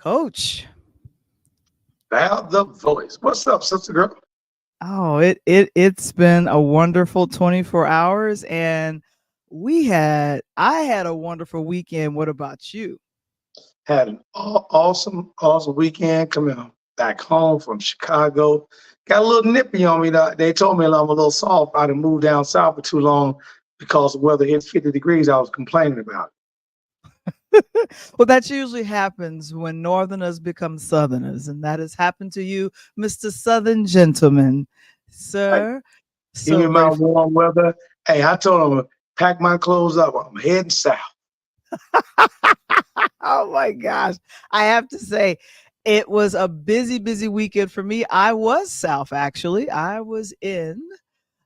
Coach. Val the voice. What's up, sister girl? Oh, it's been a wonderful 24 hours, and I had a wonderful weekend. What about you? Had an awesome weekend coming back home from Chicago. Got a little nippy on me. They told me I'm a little soft. I done moved down south for too long because the weather hit 50 degrees. I was complaining about Well, that usually happens when Northerners become Southerners, and that has happened to you, Mr. Southern Gentleman, it. Hey, sir. give me So my grateful. warm weather. Hey, I told them to pack my clothes up. I'm heading south. Oh my gosh. I have to say, it was a busy, busy weekend for me. I was south, actually. I was in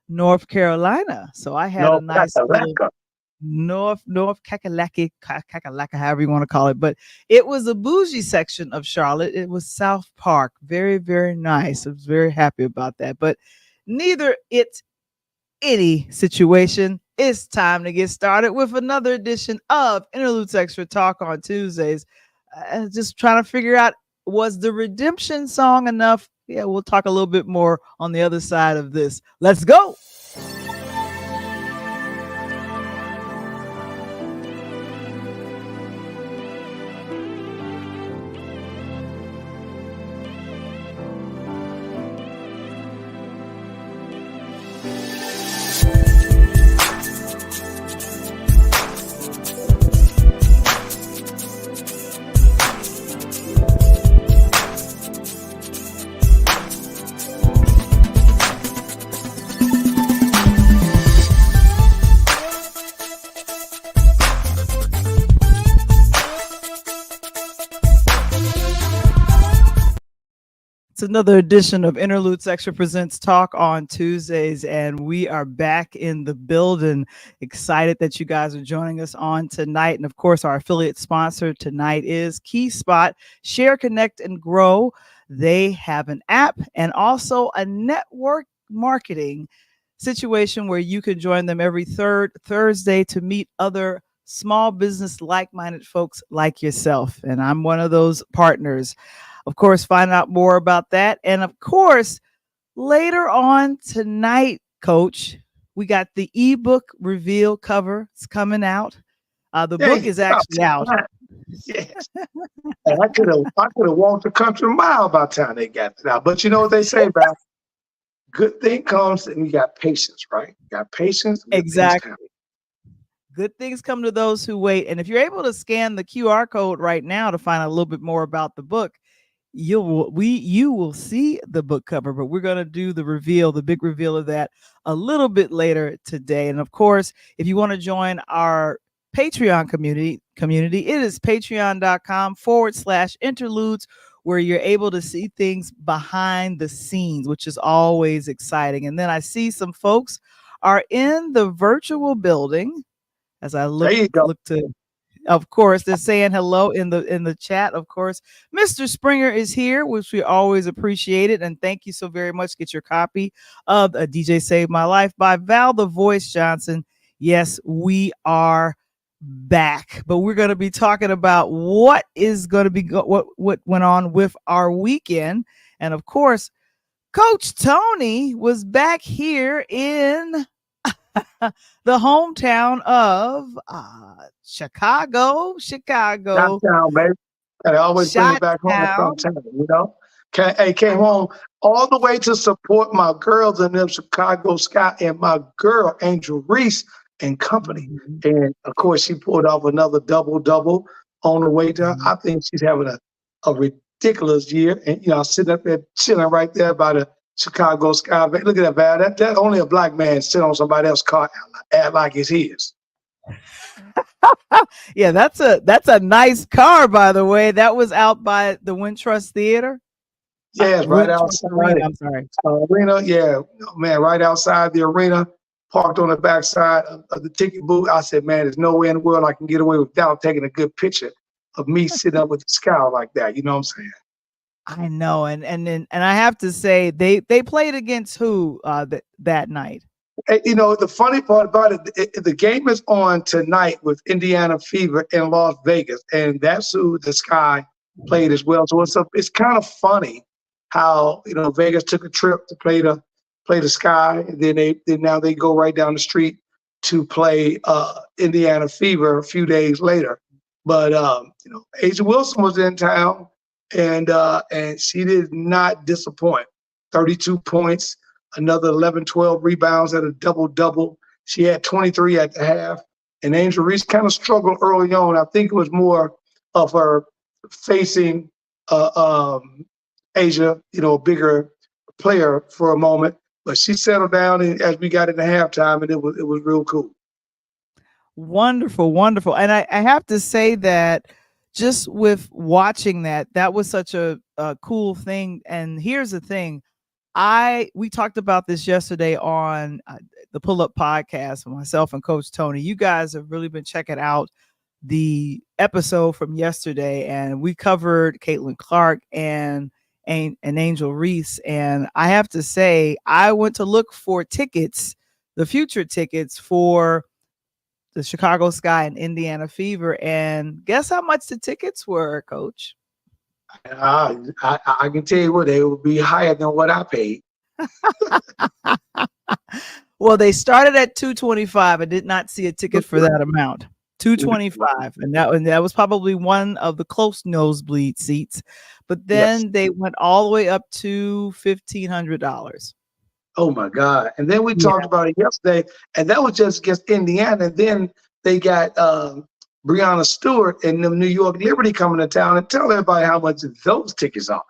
North Carolina. So I had a No, nice little Kakalaka. North Kakalaka, however you want to call it. But it was a bougie section of Charlotte. It was South Park. Very, very nice. I was very happy about that. But neither it's any situation, it's time to get started with another edition of Interludes Extra Talk on Tuesdays. Just trying to figure out, was the redemption song enough? Yeah, we'll talk a little bit more on the other side of this. Let's go. It's another edition of Interludes Extra Presents Talk on Tuesdays, and we are back in the building. Excited that you guys are joining us on tonight. And of course, our affiliate sponsor tonight is Key Spot. Share, connect, and grow. They have an app and also a network marketing situation where you can join them every third Thursday to meet other small business like-minded folks like yourself. And I'm one of those partners. Of course, find out more about that. And of course, later on tonight, Coach, we got the ebook reveal cover. It's coming out. The book Dang, is about actually out. time. Yes. And I could have walked a country mile by the time they got it out. But you know what they say about good thing comes and you got patience, right? You got patience, good things Exactly. happen. Good things come to those who wait. And if you're able to scan the QR code right now to find out a little bit more about the book, you will see the book cover, but we're going to do the big reveal of that a little bit later today. And of course, if you want to join our Patreon community, it is patreon.com/interludes, where you're able to see things behind the scenes, which is always exciting. And then I see some folks are in the virtual building as I There you go. look to, of course, they're saying hello in the chat. Of course, Mr. Springer is here, which we always appreciate it, and thank you so very much. Get your copy of A DJ Saved My Life by Val the Voice Johnson. Yes, we are back, but we're going to be talking about what is going to be what went on with our weekend, and of course, Coach Tony was back here in the hometown of Chicago, Downtown, baby. And I always bring it Shot back home Town. sometime, you know. Came I home all the way to support my girls in them Chicago Sky and my girl Angel Reese and company. Mhm, And of course, she pulled off another double on the way to. mhm. I think she's having a ridiculous year. And sitting up there chilling right there by the Chicago Sky. Look at that, man. That only a black man sit on somebody else's car, act like it's his. Yeah, that's a nice car, by the way. That was out by the Wintrust Theater, Yeah, it's right Wintrust Arena. outside. I'm sorry. Arena, yeah, man, right outside the arena, parked on the backside of the ticket booth. I said, man, there's no way in the world I can get away without taking a good picture of me sitting up with the sky like that. You know what I'm saying? I know, and I have to say they played against who that night. And, the funny part about the game is on tonight with Indiana Fever in Las Vegas, and that's who the Sky played as well. So it's kind of funny how Vegas took a trip to play the Sky, and then now they go right down the street to play Indiana Fever a few days later. But Asia Wilson was in town, and she did not disappoint. 32 points, another 11, 12 rebounds at a double-double. She had 23 at the half. And Angel Reese kind of struggled early on. I think it was more of her facing Asia, a bigger player for a moment. But she settled down as we got into halftime, and it was real cool. Wonderful, wonderful. And I have to say that just with watching that was such a cool thing. And here's the thing. We talked about this yesterday on the Pull Up podcast with myself and Coach Tony. You guys have really been checking out the episode from yesterday, and we covered Caitlin Clark and Angel Reese. And I have to say, I went to look for tickets, the future tickets for the Chicago Sky and Indiana Fever. And guess how much the tickets were, Coach? I can tell you what, they would be higher than what I paid. Well, they started at $225. I did not see a ticket for that amount. $225, and that was probably one of the close nosebleed seats. But then they went all the way up to $1,500. Oh my God! And then we talked about it yesterday, and that was just against Indiana. And then they got Breanna Stewart and the New York Liberty coming to town, and tell everybody how much those tickets are.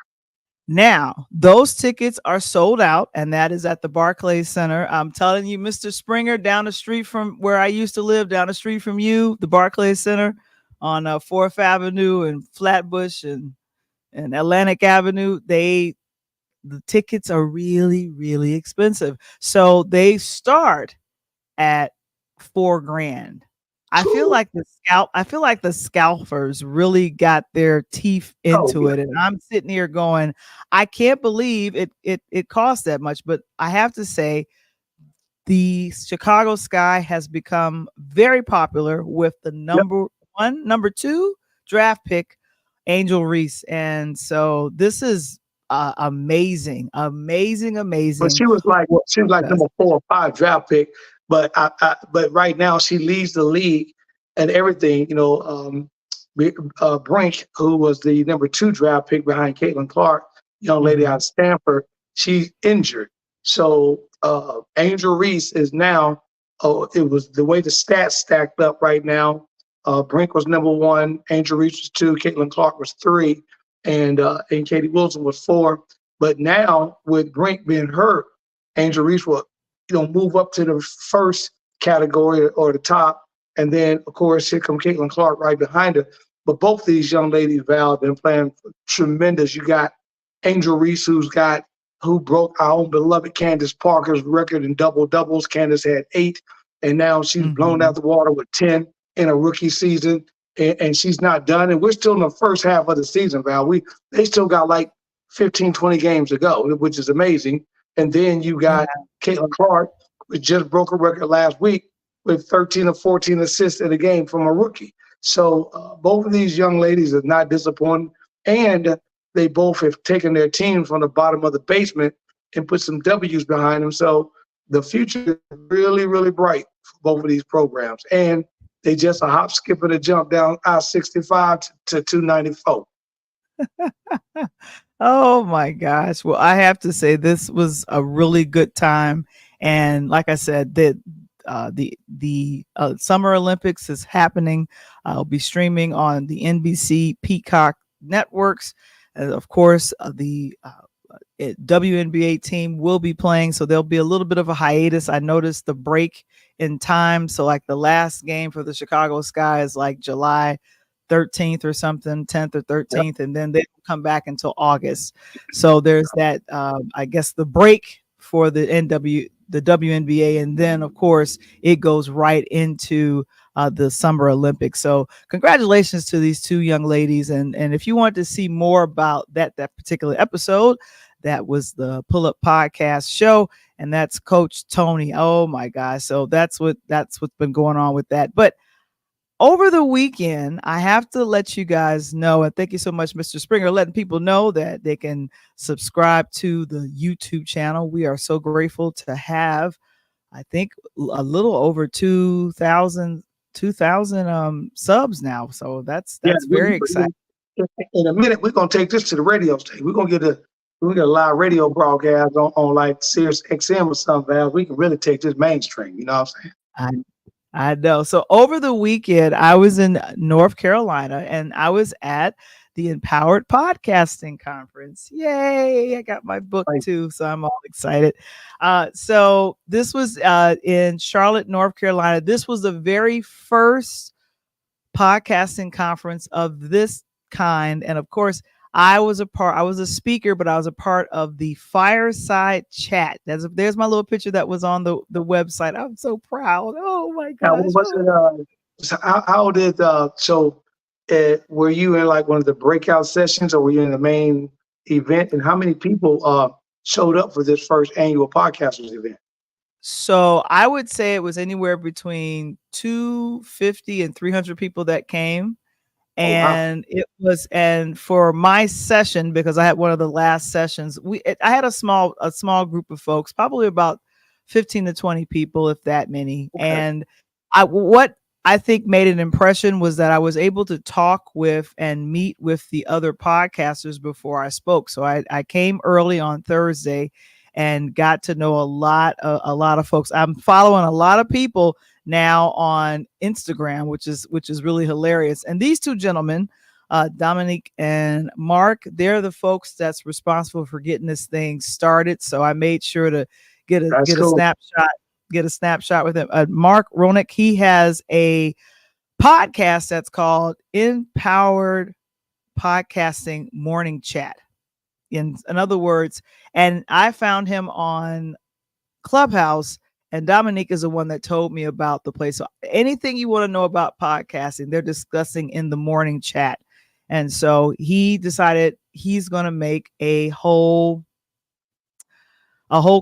Now, those tickets are sold out, and that is at the Barclays Center. I'm telling you, Mr. Springer, down the street from where I used to live, down the street from you, the Barclays Center on 4th Avenue and Flatbush and Atlantic Avenue, the tickets are really, really expensive. So they start at $4,000. I feel like the scalpers really got their teeth into it. And I'm sitting here going, I can't believe it costs that much. But I have to say, the Chicago Sky has become very popular with the number 2 draft pick, Angel Reese. And so this is amazing. But she was like number 4 or 5 draft pick. But but right now she leads the league and everything. Brink, who was the number 2 draft pick behind Caitlin Clark, young lady out of Stanford, she's injured. So Angel Reese is now. It was the way the stats stacked up right now. Brink was number 1, Angel Reese was 2, Caitlin Clark was 3, and Katie Wilson was 4. But now with Brink being hurt, Angel Reese will move up to the first category or the top. And then, of course, here comes Caitlin Clark right behind her. But both these young ladies, Val, have been playing tremendous. You got Angel Reese, who broke our own beloved Candace Parker's record in double-doubles. Candace had 8, and now she's blown out the water with 10 in a rookie season. And she's not done. And we're still in the first half of the season, Val. They still got like 15, 20 games to go, which is amazing. And then you got Caitlin Clark, who just broke a record last week with 13 or 14 assists in a game from a rookie. So both of these young ladies are not disappointing, and they both have taken their team from the bottom of the basement and put some W's behind them. So the future is really, really bright for both of these programs. And they just a hop, skip, and a jump down I-65 to 294. Oh my gosh. Well, I have to say this was a really good time. And like I said, the Summer Olympics is happening. I'll be streaming on the NBC Peacock networks. And of course, the WNBA team will be playing. So there'll be a little bit of a hiatus. I noticed the break in time. So like the last game for the Chicago Sky is like July 13th or something, 10th or 13th, and then they don't come back until August. So there's that, I guess, the break for the WNBA, and then of course it goes right into the Summer Olympics. So congratulations to these 2 young ladies, and if you want to see more about that particular episode, that was the Pull Up Podcast show, and that's Coach Tony. Oh my gosh! So that's what's been going on with that, but. over the weekend, I have to let you guys know, and thank you so much, Mr. Springer, letting people know that they can subscribe to the YouTube channel. We are so grateful to have, I think, a little over 2,000 subs now. So that's Yeah, very exciting. in a minute, we're gonna take this to the radio station. We're gonna get a live radio broadcast on like Sirius XM or something, Val. We can really take this mainstream. You know what I'm saying? I know. So over the weekend, I was in North Carolina and I was at the Empowered Podcasting Conference. Yay! I got my book too, so I'm all excited. So this was in Charlotte, North Carolina. This was the very first podcasting conference of this kind. And of course, I was a speaker, but I was a part of the fireside chat. There's my little picture that was on the website. I'm so proud. Oh my Now, gosh. what's it, so how did were you in like one of the breakout sessions, or were you in the main event? And how many people showed up for this first annual podcasters event? So I would say it was anywhere between 250 and 300 people that came. And and for my session, because I had one of the last sessions, I had a small group of folks, probably about 15 to 20 people, if that many. Okay. And what I think made an impression was that I was able to talk with and meet with the other podcasters before I spoke. So I came early on Thursday and got to know a lot of folks. I'm following a lot of people now on Instagram, which is really hilarious. And these two gentlemen, Dominique and Mark, they're the folks that's responsible for getting this thing started. So I made sure to get a snapshot with him. Mark Ronick, he has a podcast that's called Empowered Podcasting Morning Chat. In other words, and I found him on Clubhouse. And Dominique is the one that told me about the place. So anything you want to know about podcasting, they're discussing in the morning chat. And so he decided he's going to make a whole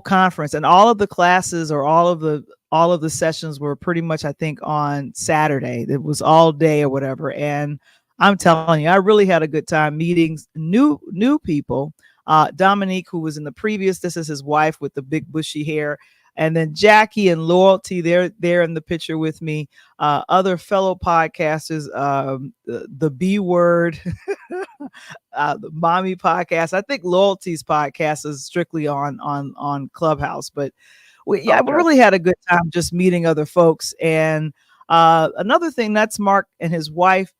conference, and all of the classes or all of the sessions were pretty much, I think, on Saturday. It was all day or whatever. And I'm telling you, I really had a good time meeting new people. Dominique, who was in the previous, this is his wife with the big bushy hair. And then Jackie and Loyalty, they're in the picture with me. Other fellow podcasters, the B Word, the Mommy podcast. I think Loyalty's podcast is strictly on Clubhouse. But we really had a good time just meeting other folks. And another thing, that's Mark and his wife.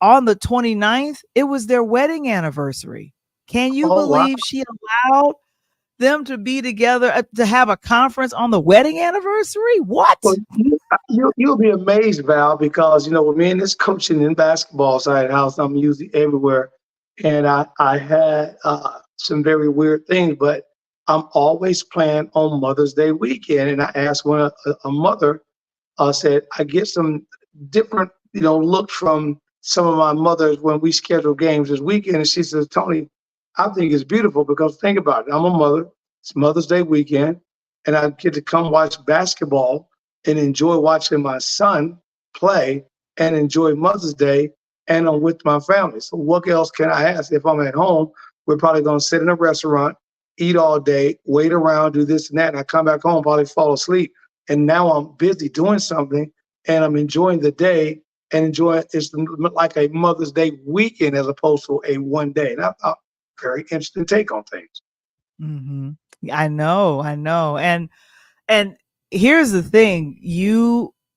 On the 29th, it was their wedding anniversary. Can you believe she allowed them to be together to have a conference on the wedding anniversary? What? Well, you'll be amazed, Val, because with me and this coaching in basketball side of the house, I'm usually everywhere, and I had some very weird things, but I'm always playing on Mother's Day weekend. And I asked when a mother said I get some different looks from some of my mothers when we schedule games this weekend, and she says, Tony, I think it's beautiful because think about it. I'm a mother. It's Mother's Day weekend, and I get to come watch basketball and enjoy watching my son play and enjoy Mother's Day, and I'm with my family. So what else can I ask? If I'm at home, we're probably going to sit in a restaurant, eat all day, wait around, do this and that, and I come back home, probably fall asleep. And now I'm busy doing something, and I'm enjoying the day and enjoying it's like a Mother's Day weekend as opposed to a one day. And I very interesting take on things. Mm-hmm. I know. And here's the thing,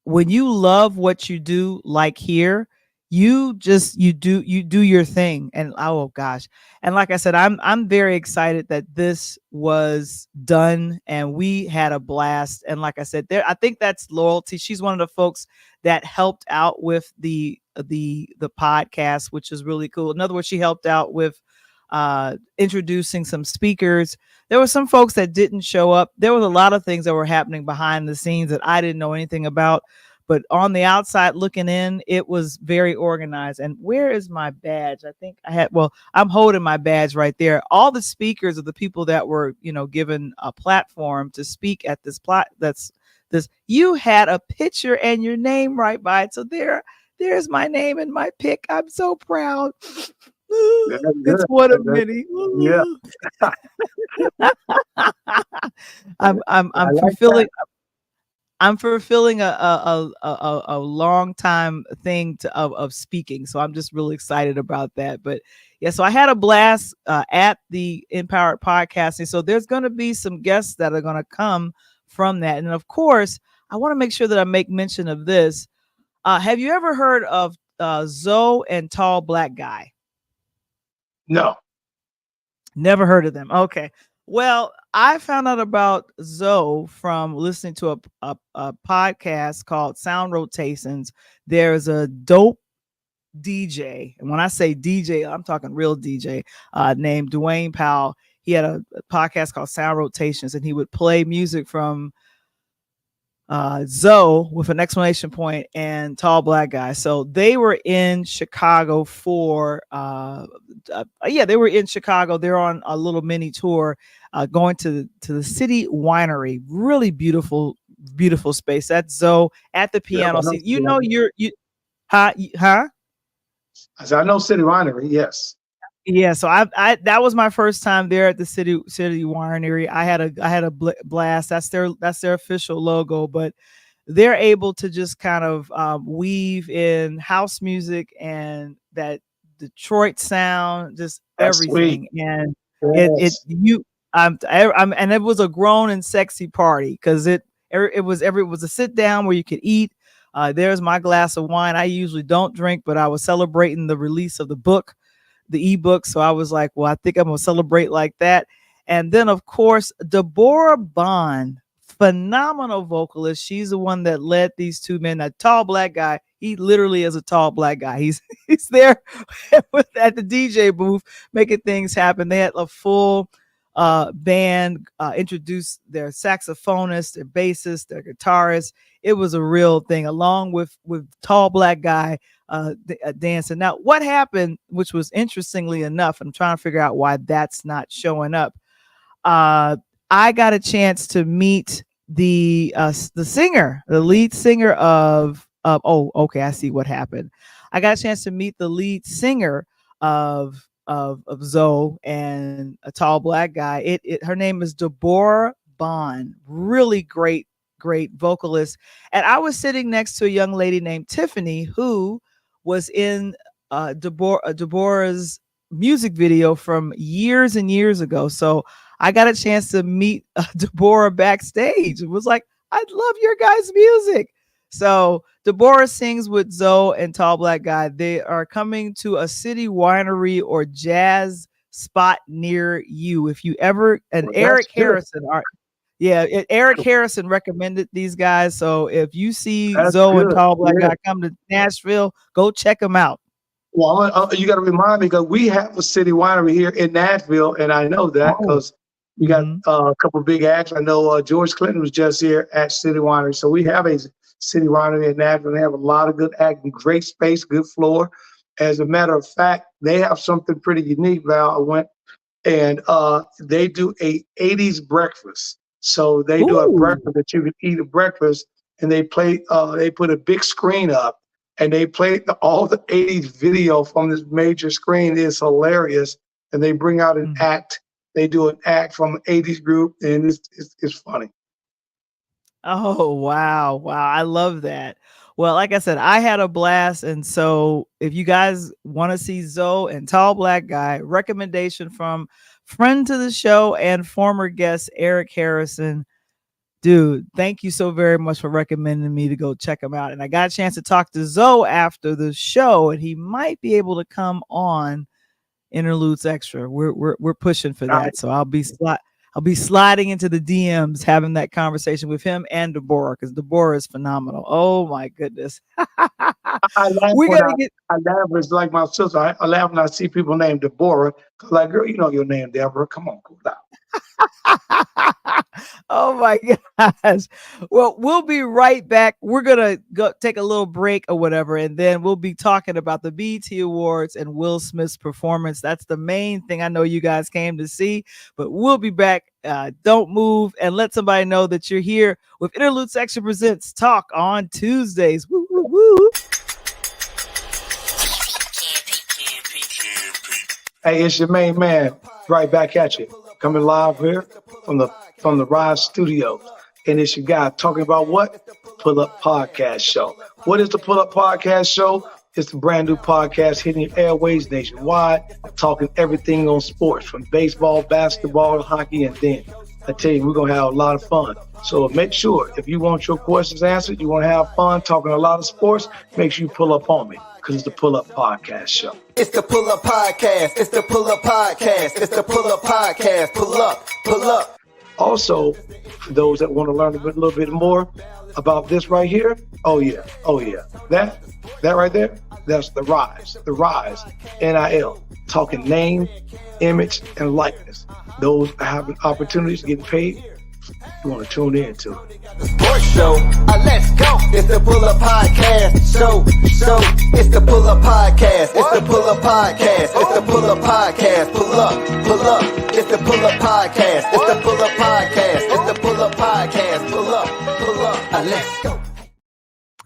when you love what you do, like here, you do your thing. And oh gosh. And like I said, I'm very excited that this was done and we had a blast. And like I said, I think that's Loyalty. She's one of the folks that helped out with the podcast, which is really cool. In other words, she helped out with introducing some speakers. There were some folks that didn't show up. There was a lot of things that were happening behind the scenes that I didn't know anything about, but on the outside looking in, it was very organized. And where is my badge? I think I'm holding my badge right there. All the speakers are the people that were, given a platform to speak at this you had a picture and your name right by it. So There's my name and my pick. I'm so proud. That's It's good. one of That's- many. yeah, I I'm like that. fulfilling. I'm fulfilling a long time thing of speaking. So I'm just really excited about that. But yeah, so I had a blast at the Empowered Podcasting. So there's going to be some guests that are going to come from that. And of course, I want to make sure that I make mention of this. Have you ever heard of Zoe and Tall Black Guy? No. Never heard of them. Okay. Well, I found out about Zoe from listening to a podcast called Sound Rotations. There's a dope DJ. And when I say DJ, I'm talking real DJ named Dwayne Powell. He had a podcast called Sound Rotations, and he would play music from Zoe with an exclamation point and Tall Black Guy. So they were in Chicago for they were in Chicago. They're on a little mini tour, going to the City Winery. Really beautiful space. That's Zoe at the Yeah, piano. I know See, City Winery. huh? I said, I know City Winery. Yes. Yeah, so I that was my first time there at the City Winery. I had a blast. That's their official logo, but they're able to just kind of weave in house music and that Detroit sound, just That's sweet. everything. And Yes. and it was a grown and sexy party because it was a sit down where you could eat. There's my glass of wine. I usually don't drink, but I was celebrating the release of the ebook. So I was like, well, I think I'm going to celebrate like that. And then, of course, Deborah Bond, phenomenal vocalist. She's the one that led these two men. That tall black guy, he literally is a tall black guy. He's there at the DJ booth making things happen. They had a full band, introduced their saxophonist, their bassist, their guitarist. It was a real thing, along with tall black guy dancing. Now, what happened, which was interestingly enough, I'm trying to figure out why that's not showing up. I got a chance to meet the singer, the lead singer of oh, okay, I see what happened. I got a chance to meet the lead singer of Zoe and a tall black guy. Her name is Deborah Bond. Really great vocalist. And I was sitting next to a young lady named Tiffany who was in Deborah's music video from years and years ago. So I got a chance to meet Deborah backstage. It was like, I love your guys' music. So Deborah sings with Zoe and Tall Black Guy. They are coming to a city winery or jazz spot near you. If you ever, and Well, Eric that's good. Harrison, Eric Harrison recommended these guys. So if you see That's Zoe and good. Tall Black Yeah. Guy come to Nashville, go check them out. Well, you got to remind me because we have a city winery here in Nashville, and I know that because you got a couple of big acts. I know George Clinton was just here at City Winery, so we have a city winery in Nashville. They have a lot of good acts, great space, good floor. As a matter of fact, they have something pretty unique. Val, I went and they do a 80s breakfast. So they do a breakfast that you can eat a breakfast, and they put a big screen up. And they play all the 80s video from this major screen. It's hilarious. And they bring out an act. They do an act from an 80s group, and it's funny. Oh, wow. Wow. I love that. Well, like I said, I had a blast. And so if you guys want to see Zoe and Tall Black Guy, recommendation from friend to the show and former guest Eric Harrison. Dude, thank you so very much for recommending me to go check him out. And I got a chance to talk to Zoe after the show, and he might be able to come on Interludes Extra. We're pushing for that. So I'll be sliding into the DMs, having that conversation with him and Deborah, because Deborah is phenomenal. Oh my goodness. I laugh it's like my sister. I laugh when I see people named Deborah. Like, girl, you know your name, Deborah. Come on, cool down. Oh my gosh. Well, we'll be right back. We're going to go take a little break or whatever, and then we'll be talking about the BET Awards and Will Smith's performance. That's the main thing I know you guys came to see, but we'll be back. Don't move, and let somebody know that you're here with Interlude Section Presents Talk on Tuesdays. Woo, woo, woo. Hey, it's your main man, right back at you. Coming live here from the Rise Studios. And it's your guy talking about what? Pull Up Podcast Show. What is the Pull Up Podcast Show? It's a brand new podcast hitting your airways nationwide, talking everything on sports, from baseball, basketball, hockey, and then I tell you, we're going to have a lot of fun. So make sure, if you want your questions answered, you want to have fun talking a lot of sports, make sure you pull up on me, because it's the Pull Up Podcast Show. It's the Pull Up Podcast. It's the Pull Up Podcast. It's the Pull Up Podcast. Pull up, pull up. Also, for those that want to learn a little bit more about this right here, oh yeah. That right there, that's the Rise, NIL, talking name, image, and likeness. Those having opportunities, getting paid, you want to tune in to it. Sports show, let's go. It's the Pull Up Podcast. So, it's the Pull Up Podcast. It's the Pull Up Podcast. It's the Pull Up Podcast. Pull up. It's the Pull Up Podcast. It's the Pull Up Podcast. It's the Pull Up Podcast. Pull up. Let's go.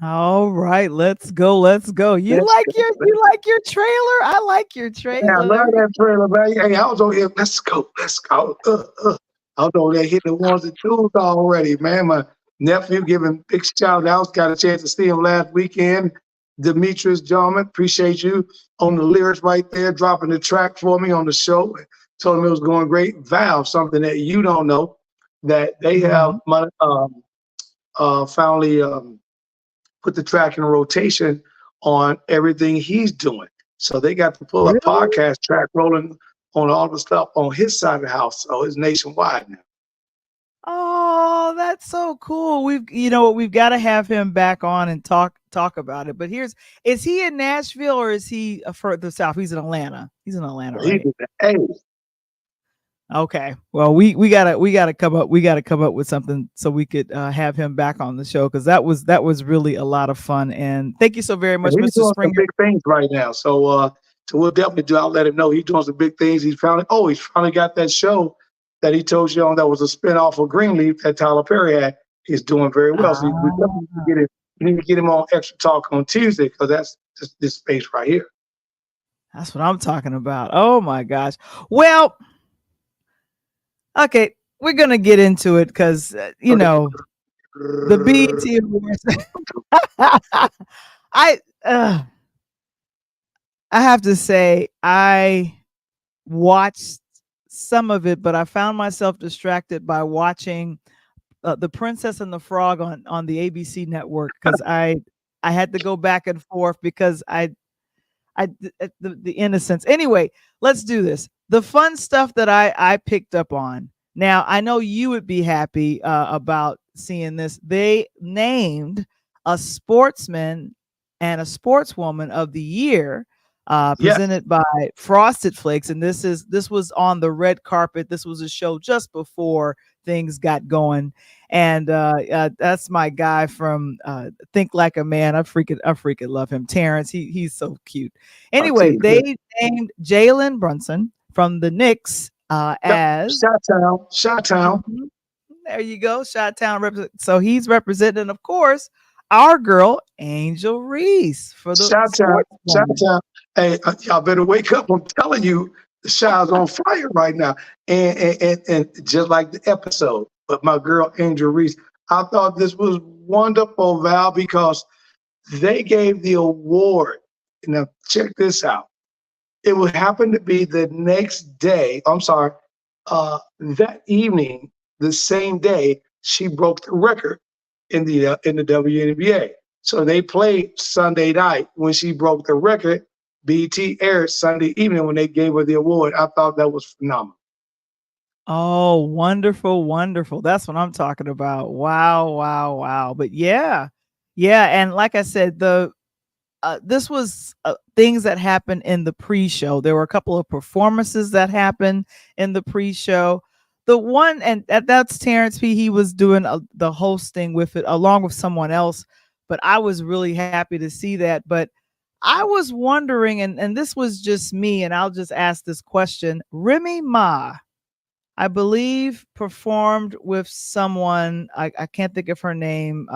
All right, let's go. You like your trailer? I like your trailer. Yeah, I love that trailer, man. Hey, I was over here. Let's go. I was over there hitting the ones and twos already, man. My nephew giving big shout outs. Got a chance to see him last weekend. Demetrius Jarman, appreciate you on the lyrics right there, dropping the track for me on the show. Told me it was going great. Valve, something that you don't know, that they have finally put the track in rotation on everything he's doing. So they got the Pull Up Podcast track rolling on all the stuff on his side of the house. So it's nationwide now. Oh, that's so cool. We've got to have him back on and talk about it. But is he in Nashville or is he further south? He's in Atlanta. He's in Atlanta, right? Hey. Okay. Well, we gotta come up with something so we could have him back on the show, because that was really a lot of fun. And thank you so very much, He's Mr. doing Springer. some big things right now. So we'll definitely do. I'll let him know he's doing some big things. He's finally got that show that he told you on that was a spinoff of Greenleaf that Tyler Perry had. He's doing very well. So we definitely need to get him on Extra Talk on Tuesday, because that's just this space right here. That's what I'm talking about. Oh my gosh. Well, okay, we're gonna get into it because the BET Awards. I have to say, I watched some of it, but I found myself distracted by watching The Princess and the Frog on the ABC network, because I had to go back and forth because the innocence. Anyway, let's do this. The fun stuff that I picked up on. Now, I know you would be happy about seeing this. They named a sportsman and a sportswoman of the year, presented by Frosted Flakes. And this was on the red carpet. This was a show just before things got going. And that's my guy from Think Like a Man. I freaking love him. Terrence, he's so cute. Anyway, they named Jalen Brunson from the Knicks as Chi-Town. There you go, Chi-Town. So he's representing, of course, our girl Angel Reese for the Chi-Town. Hey, y'all better wake up! I'm telling you, the Chi's on fire right now, and just like the episode. But my girl Angel Reese, I thought this was wonderful, Val, because they gave the award. Now check this out. It would happen to be the next day. That evening, the same day, she broke the record in the WNBA. So they played Sunday night when she broke the record. BET aired Sunday evening when they gave her the award. I thought that was phenomenal. Oh, wonderful, wonderful. That's what I'm talking about. Wow. But yeah. And like I said, this was things that happened in the pre-show. There were a couple of performances that happened in the pre-show. The one, and that's Terrence P. He was doing the hosting with it along with someone else, but I was really happy to see that. But I was wondering, and this was just me, and I'll just ask this question. Remy Ma, I believe, performed with someone. I can't think of her name.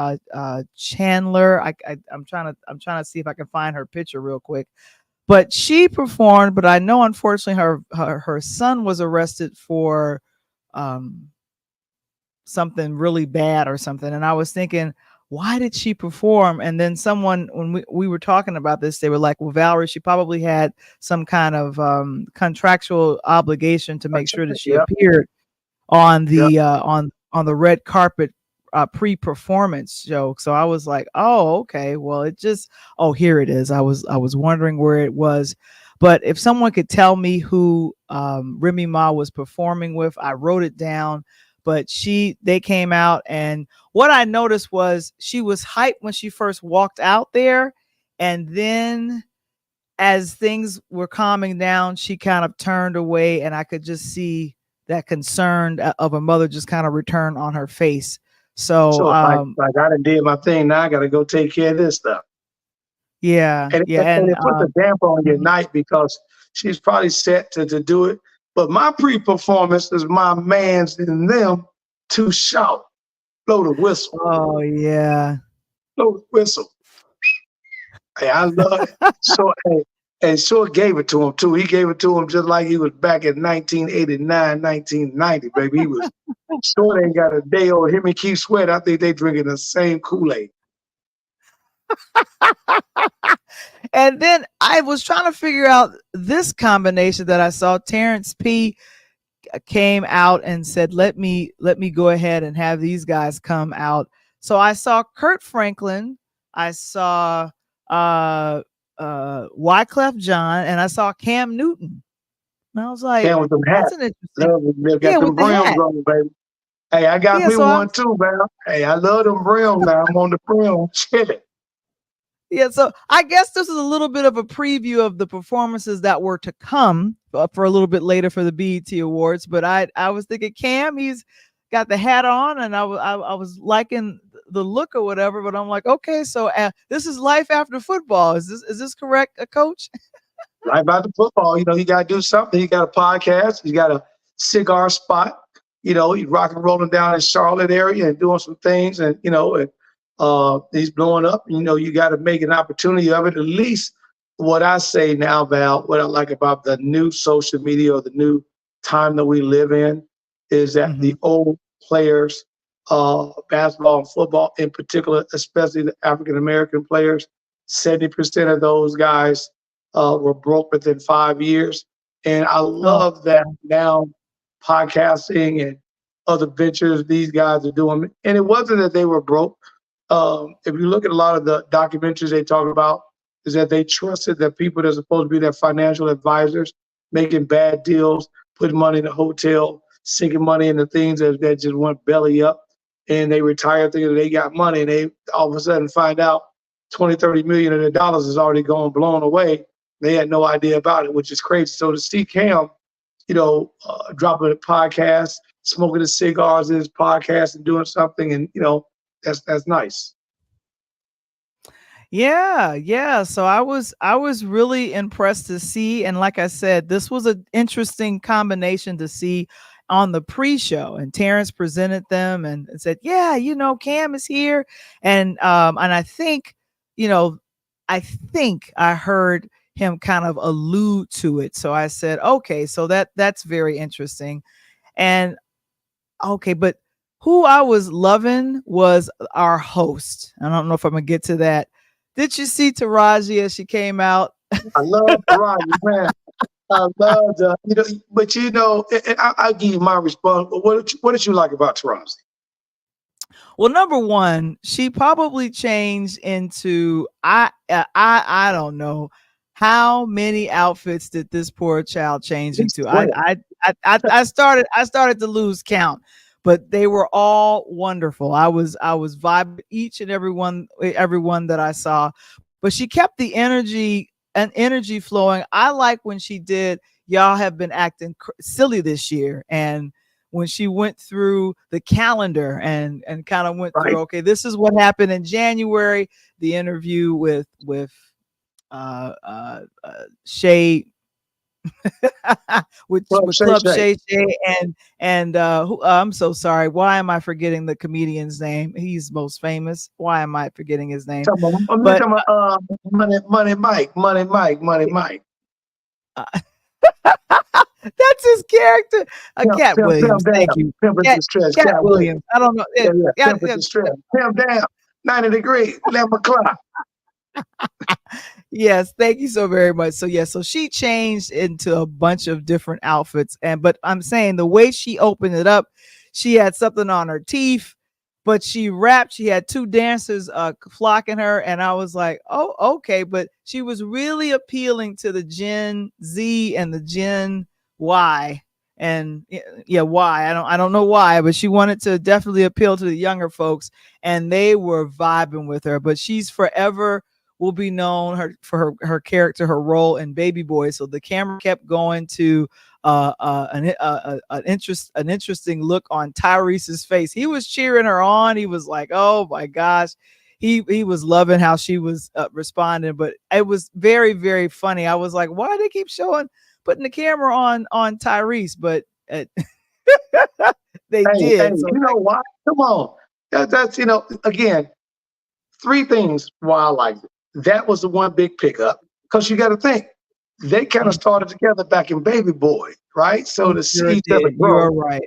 Chandler. I'm trying to see if I can find her picture real quick. but she performed. But I know, unfortunately, her son was arrested for um, something really bad or something. And I was thinking, why did she perform? And then someone, when we were talking about this, they were like, well, Valerie, she probably had some kind of contractual obligation to make sure that she Yep, appeared on yep. the on the red carpet pre-performance show. So I was like, oh, okay, well, it just, oh, here it is. I was wondering where it was. But if someone could tell me who Remy Ma was performing with, I wrote it down. But they came out, and what I noticed was she was hyped when she first walked out there, and then as things were calming down, she kind of turned away, and I could just see that concern of a mother just kind of return on her face. So, So like I done did my thing. Now I got to go take care of this stuff. yeah, And, yeah, and and it puts a damper on your mhm. night because she's probably set to do it. But my pre-performance is my man's and them to shout, blow the whistle, Oh yeah, blow the whistle. Hey, I love it. So, hey, and Short gave it to him too. He gave it to him just like he was back in 1989, 1990, baby. He was Short ain't got a day old. Him and Keith Sweat, I think they drinking the same Kool-Aid. and then I was trying to figure out this combination that I saw. Terrence P came out and said, let me go ahead and have these guys come out. So I saw Kirk Franklin, I saw Wyclef John, and I saw Cam Newton. And I was like, Cam with them that's hats. an interesting. They Yeah, got with them the brims hat. on, baby. Hey, I got Yeah, me so one too, man. Hey, I love them brims now. I'm on the brim chilling. so I guess this is a little bit of a preview of the performances that were to come for a little bit later for the BET Awards. But I was thinking Cam, he's got the hat on, and I was liking the look or whatever. But I'm like, okay, so this is life after football. Is this correct, Coach? Right about the football, you got to do something. You got a podcast. You got a cigar spot. He's rock and rolling down in Charlotte area and doing some things, and he's blowing up. You got to make an opportunity of it. At least what I say now, Val, what I like about the new social media or the new time that we live in is that the old players, basketball and football in particular, especially the African American players, 70% of those guys were broke within 5 years. And I Oh, love that now podcasting and other ventures these guys are doing. And it wasn't that they were broke. If you look at a lot of the documentaries they talk about, is that they trusted that people that are supposed to be their financial advisors, making bad deals, putting money in the hotel, sinking money into things that just went belly up. And they retire thinking they got money, and they all of a sudden find out 20, 30 million of their dollars is already gone, blown away. They had no idea about it, which is crazy. So to see Cam, dropping a podcast, smoking his cigars in his podcast and doing something, and that's nice. Yeah. So I was really impressed to see, and like I said, this was an interesting combination to see on the pre-show. And Terrence presented them and said, "Yeah, Cam is here," and I think, I heard him kind of allude to it. So I said, "Okay, so that's very interesting." And okay, but who I was loving was our host. I don't know if I'm gonna get to that. Did you see Taraji as she came out? I love Taraji, man. I love but I'll give you my response. But what did you like about Taraji? Well, number one, she probably changed into I don't know how many outfits did this poor child change into. I started to lose count, but they were all wonderful. I was vibing each and everyone that I saw, but she kept the energy flowing. I like when she did. Y'all have been acting silly this year, and when she went through the calendar and kind of went through, okay, this is what happened in January, the interview with Shay with Club Shay Club Shay. Shay Shay and I'm so sorry. Why am I forgetting the comedian's name? He's most famous. Why am I forgetting his name? But Money Mike. that's his character. Cat Pimp Williams. down. Thank you. Pimp Cat, is stretch. Cat Williams. I don't know. Yeah. Pimp is stretch. Pimp down. 90 degrees. 11 o'clock. Yes, thank you so very much. So yeah, so she changed into a bunch of different outfits, but I'm saying the way she opened it up, she had something on her teeth, but she rapped. She had two dancers flocking her, and I was like, oh, okay. But she was really appealing to the Gen Z and the Gen Y, and yeah, why I don't know why, but she wanted to definitely appeal to the younger folks, and they were vibing with her. But she's forever will be known for her character, her role in Baby Boy. So the camera kept going to an interesting look on Tyrese's face. He was cheering her on. He was like, "Oh my gosh," he was loving how she was responding. But it was very, very funny. I was like, "Why do they keep putting the camera on Tyrese?" But they did. Hey, So you know why? Come on. That's again, three things why I liked it. That was the one big pickup, because you got to think they kind of started together back in Baby Boy, right? So to see each other grow, you're right.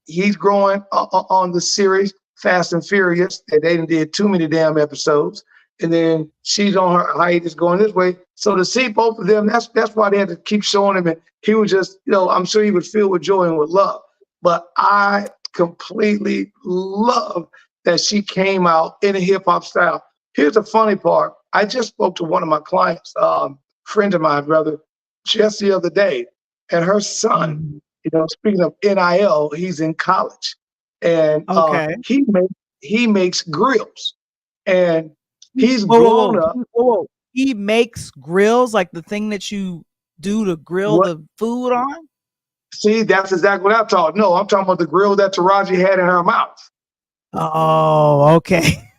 He's growing on the series Fast and Furious, and they did too many damn episodes. And then she's on her hiatus going this way. So to see both of them, that's why they had to keep showing him. And he was just, I'm sure he would feel with joy and with love. But I completely love that she came out in a hip hop style. Here's the funny part. I just spoke to one of my clients, friend of mine, brother, just the other day, and her son, speaking of NIL, he's in college, and he makes grills, and he's grown up. He makes grills, like the thing that you do to grill the food on? See, that's exactly what I'm talking. No, I'm talking about the grill that Taraji had in her mouth. Oh, okay.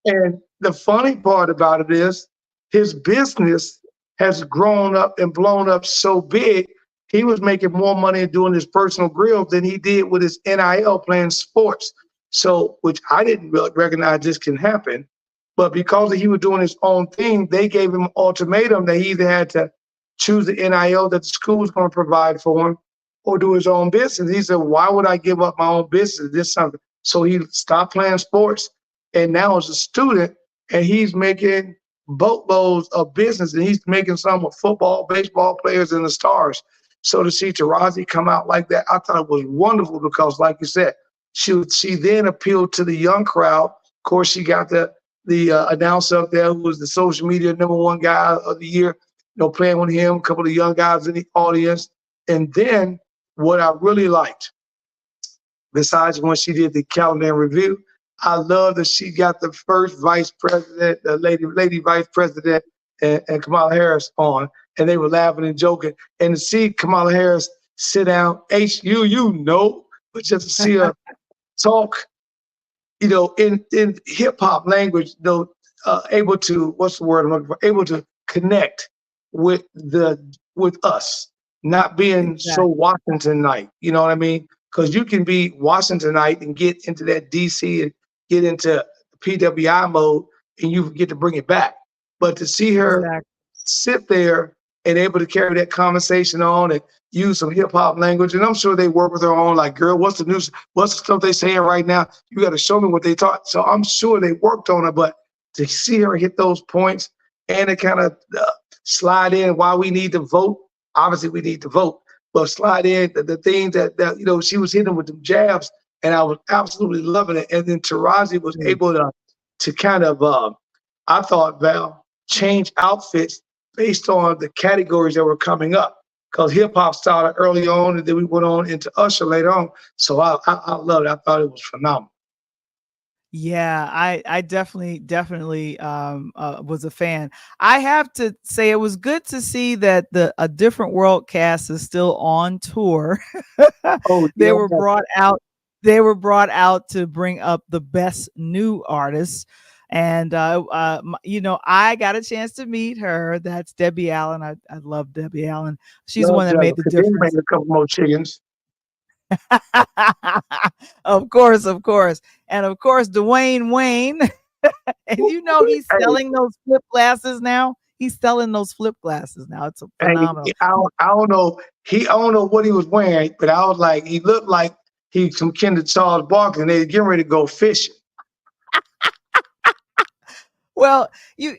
And the funny part about it is his business has grown up and blown up so big, he was making more money doing his personal grills than he did with his NIL playing sports. So, which I didn't really recognize this can happen. But because he was doing his own thing, they gave him an ultimatum that he either had to choose the NIL that the school was going to provide for him or do his own business. He said, why would I give up my own business? This something. So he stopped playing sports. And now as a student, and he's making boatloads of business, and he's making some with football, baseball players, and the stars. So to see Taraji come out like that, I thought it was wonderful because, like you said, she then appealed to the young crowd. Of course, she got the announcer up there who was the social media #1 guy of the year, playing with him, a couple of young guys in the audience. And then what I really liked, besides when she did the calendar review, I love that she got the first vice president, the lady vice president, and Kamala Harris on, and they were laughing and joking. And to see Kamala Harris sit down, but just to see her talk, in hip hop language, able to, what's the word I'm looking for? Able to connect with us, not being so Washingtonite. You know what I mean? Because you can be Washingtonite and get into that DC and get into PWI mode, and you get to bring it back. But to see her sit there and able to carry that conversation on and use some hip hop language, and I'm sure they work with her on, like, girl, what's the news? What's the stuff they saying right now? You got to show me what they taught. So I'm sure they worked on her, but to see her hit those points and to kind of slide in why we need to vote. Obviously, we need to vote, but slide in the things that she was hitting with them jabs, and I was absolutely loving it. And then Taraji was able to kind of, I thought, Val, change outfits based on the categories that were coming up. Because hip hop started early on, and then we went on into Usher later on. So I loved it. I thought it was phenomenal. Yeah, I definitely was a fan. I have to say it was good to see that a Different World cast is still on tour. They were brought out to bring up the best new artists. And you know, I got a chance to meet her. That's Debbie Allen. I love Debbie Allen. She's the Love one that Jella. made the Could you make difference. a couple more chickens? Of course, of course. And of course, Dwayne Wayne. And you know he's Hey, selling those flip glasses now. He's selling those flip glasses now. It's hey, phenomenal. I don't know. I don't know what he was wearing, but I was like, he looked like he's some kind of Charles Barkley, and they're getting ready to go fishing. Well, you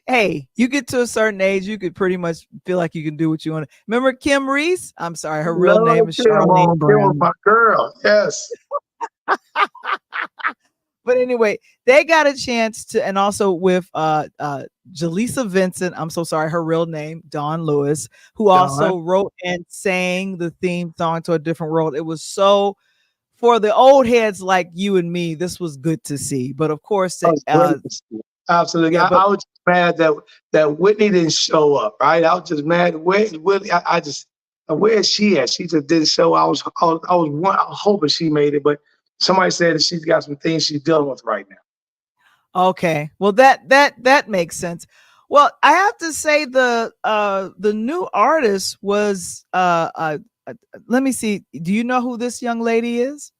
get to a certain age, you could pretty much feel like you can do what you want. Remember Kim Reese? I'm sorry, her real Love name is Kim. Charlene Kim was Brown. my girl. Yes. But anyway, they got a chance to, and also with Jaleesa Vincent, I'm so sorry, her real name, Dawn Lewis, who also Don. wrote and sang the theme song to A Different World. It was so, for the old heads like you and me, this was good to see. But of course, That was great to see. Absolutely. yeah, but I was just mad that Whitney didn't show up, right? I was just mad. Where's Whitney? Where is she at? She just didn't show. I was hoping she made it, but somebody said that she's got some things she's dealing with right now. okay, well that makes sense. Well, I have to say the new artist was let me see. Do you know who this young lady is?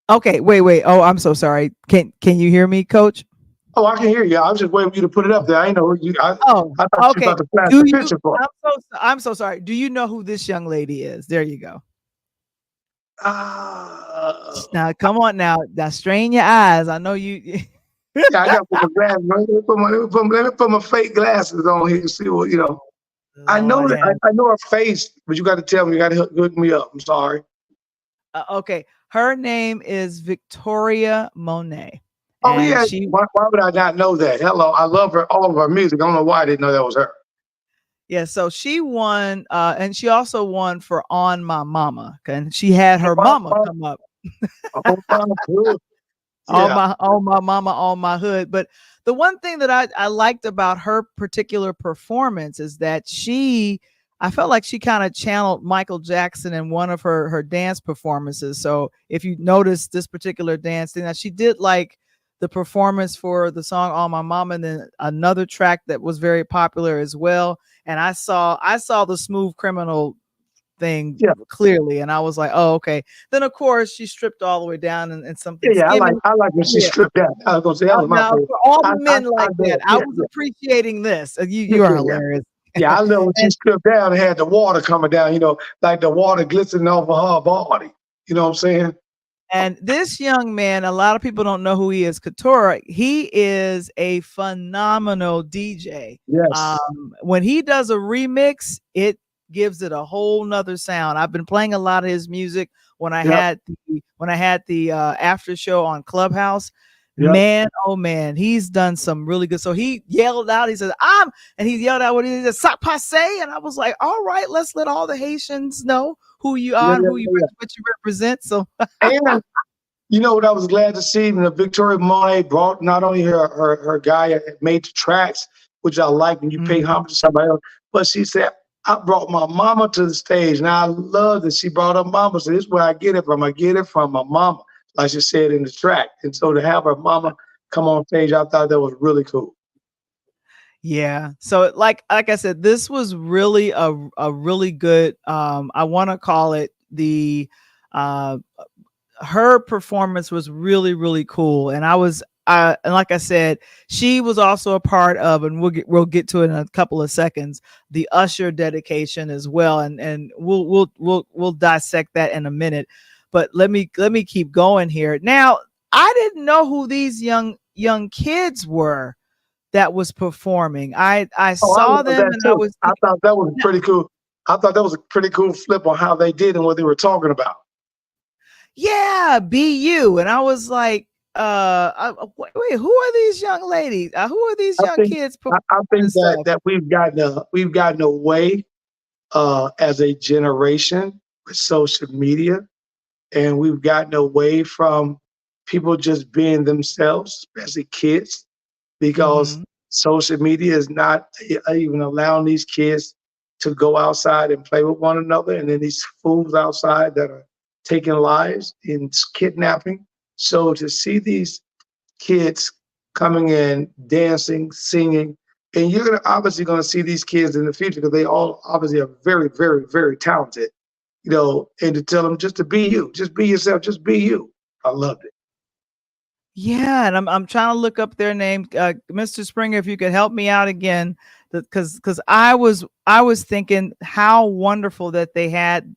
Okay, wait. Oh, I'm so sorry. Can you hear me, Coach? Oh, I can hear you. I was just waiting for you to put it up there. I know you. Oh, I thought you were okay. about to flash Do the you? picture for. I'm so sorry. Do you know who this young lady is? There you go. Uh, Now, come on now strain your eyes. I know you. yeah, I got to put my glasses. Let me put my fake glasses on here and see what you know. I know Lord that have. I know her face, but you got to tell me. You got to hook me up. I'm sorry. Okay, her name is Victoria Monet, Oh and yeah. she Why would I not know that? Hello, I love her. All of her music. I don't know why I didn't know that was her. yeah. So she won, and she also won for "On My Mama," and she had her mama come up. Oh my good. All Yeah. my mama, all my hood. But the one thing that I liked about her particular performance is that I felt like she kind of channeled Michael Jackson in one of her dance performances. So if you notice this particular dance thing, that she did like the performance for the song "All My Mama," and then another track that was very popular as well. And I saw the Smooth Criminal thing Yeah. clearly, and I was like, oh, okay. Then of course she stripped all the way down and something Yeah. skimming. I like when she Yeah. stripped down. I was gonna say that was my Now favorite. for all I the men I like did. that, I Yeah. was appreciating this. Yeah. You are Yeah. Yeah. hilarious. Yeah, I love when she And stripped down and had the water coming down, like the water glistening off of her body. You know what I'm saying? this young man, a lot of people don't know who he is. Couture, he is a phenomenal DJ. Yes. When he does a remix, it gives it a whole nother sound. I've been playing a lot of his music when I Yep. had the after show on Clubhouse. Yep. Man, oh man, he's done some really good. So he yelled out, he said, and he yelled out what he said, "Sac passe," and I was like, all right, let's let all the Haitians know who you Yeah, are and yeah, what you represent. So yeah. And you know what I was glad to see? Victoria Monet brought not only her guy that made the tracks, which I like when you pay mhm. homage to somebody else, but she said, I brought my mama to the stage. And I love that she brought her mama. So this is where I get it from. I get it from my mama, like she said in the track. And so to have her mama come on stage, I thought that was really cool. Yeah. So like I said, this was really a really good I want to call it the uh her performance was really really cool, and and like I said, she was also a part of, and we'll get to it in a couple of seconds, the Usher dedication as well, and we'll dissect that in a minute. But let me keep going here. Now, I didn't know who these young kids were that was performing. I Oh, I saw love them that and I too. was I thinking, thought that was pretty cool. I thought that was a pretty cool flip on how they did and what they were talking about. yeah, be you. And I was like, wait, who are these young ladies? Who are these I young think kids I performing think and stuff? that we've gotten away as a generation with social media, and we've gotten away from people just being themselves, especially kids, because Hmm. social media is not even allowing these kids to go outside and play with one another, and then these fools outside that are taking lives and kidnapping. So to see these kids coming in, dancing, singing, and you're obviously going to see these kids in the future because they all obviously are very, very, very talented, and to tell them just to be you, just be yourself, just be you. I loved it. Yeah, and I'm trying to look up their name, Mr. Springer. If you could help me out again, because I was thinking how wonderful that they had.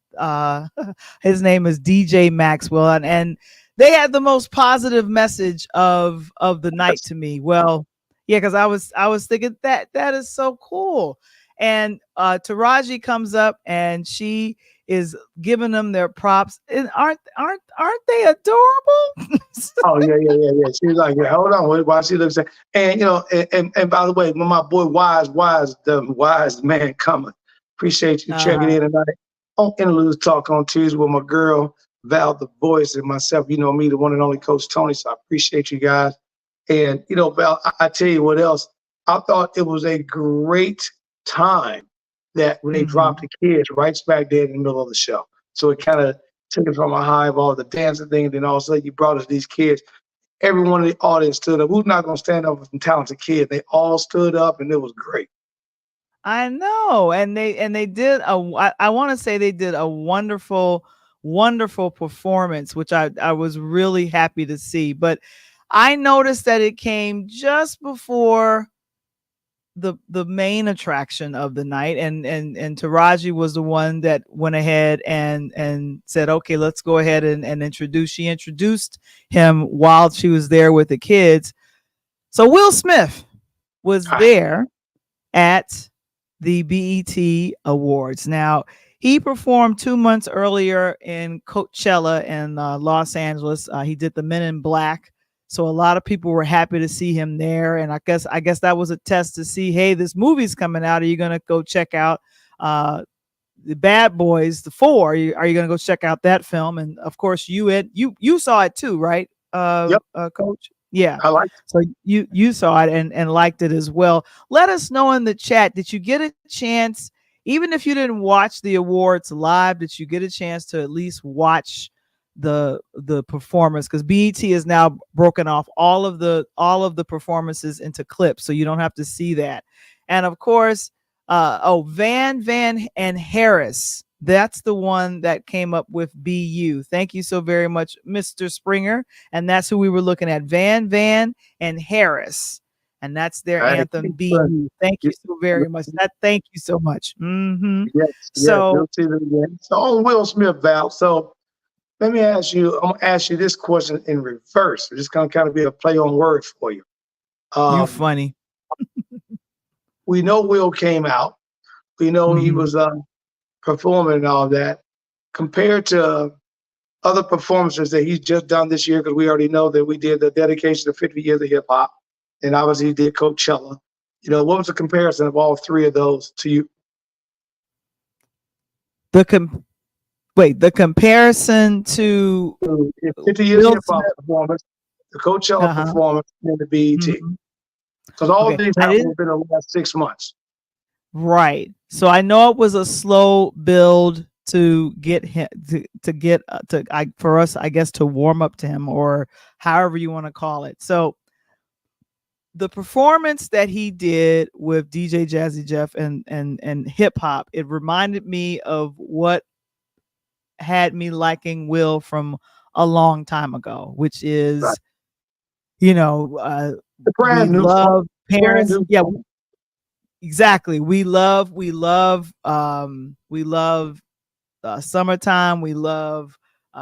His name is DJ Maxwell, and they had the most positive message of the night to me. Well, yeah, because I was thinking that is so cool. And Taraji comes up and she is giving them their props. And aren't they adorable? Oh yeah. She's like, yeah, hold on, while she looks at, and and by the way, when my boy the wise man coming, appreciate you checking in tonight on Interludes Talk on Tuesday with my girl Val the Voice and myself. You know me, the one and only Coach Tony. So I appreciate you guys. And Val, I tell you what else. I thought it was a great time that when they dropped the kids right smack dead in the middle of the show. So it kind of took it from a high of all the dancing thing, and then all of a sudden you brought us these kids. Everyone in the audience stood up. Who's not going to stand up with some talented kids? They all stood up, and it was great. I know, and they did I want to say they did a wonderful performance, which I was really happy to see. But I noticed that it came just before the main attraction of the night, and Taraji was the one that went ahead and said, okay, let's go ahead and introduce. She introduced him while she was there with the kids. So Will Smith was there at the BET Awards. Now, he performed 2 months earlier in Coachella in Los Angeles. He did the Men in Black. So a lot of people were happy to see him there. And I guess that was a test to see, hey, this movie's coming out. Are you going to go check out the Bad Boys, the 4? Are you going to go check out that film? And of course, you saw it too, right? Yep. Coach? Yeah. I like it. So you saw it and liked it as well. Let us know in the chat, did you get a chance, even if you didn't watch the awards live, did you get a chance to at least watch the performance? Because BET has now broken off all of the performances into clips, so you don't have to see that. And of course, Van and Harris, that's the one that came up with BU. Thank you so very much, Mr. Springer. And that's who we were looking at, Van and Harris. And that's their anthem, BU. Thank you so very much. Thank you so much. Yes, so we'll see them again. So on Will Smith, Val. So let me ask you, I'm gonna ask you this question in reverse. It's just gonna kind of be a play on words for you. You funny. We know Will came out. We know he was performing and all that. Compared to other performances that he's just done this year, because we already know that we did the dedication of 50 years of hip hop, and obviously he did Coachella. What was the comparison of all three of those to you? The comparison to 50 years of hip hop performance, the Coachella performance, and the BET. Because all these happened within the last 6 months. Right. So I know it was a slow build to get him for us, I guess, to warm up to him, or however you want to call it. So the performance that he did with DJ Jazzy Jeff and hip hop, it reminded me of what had me liking Will from a long time ago, which is, we love parents. Yeah, exactly. We love Summertime. We love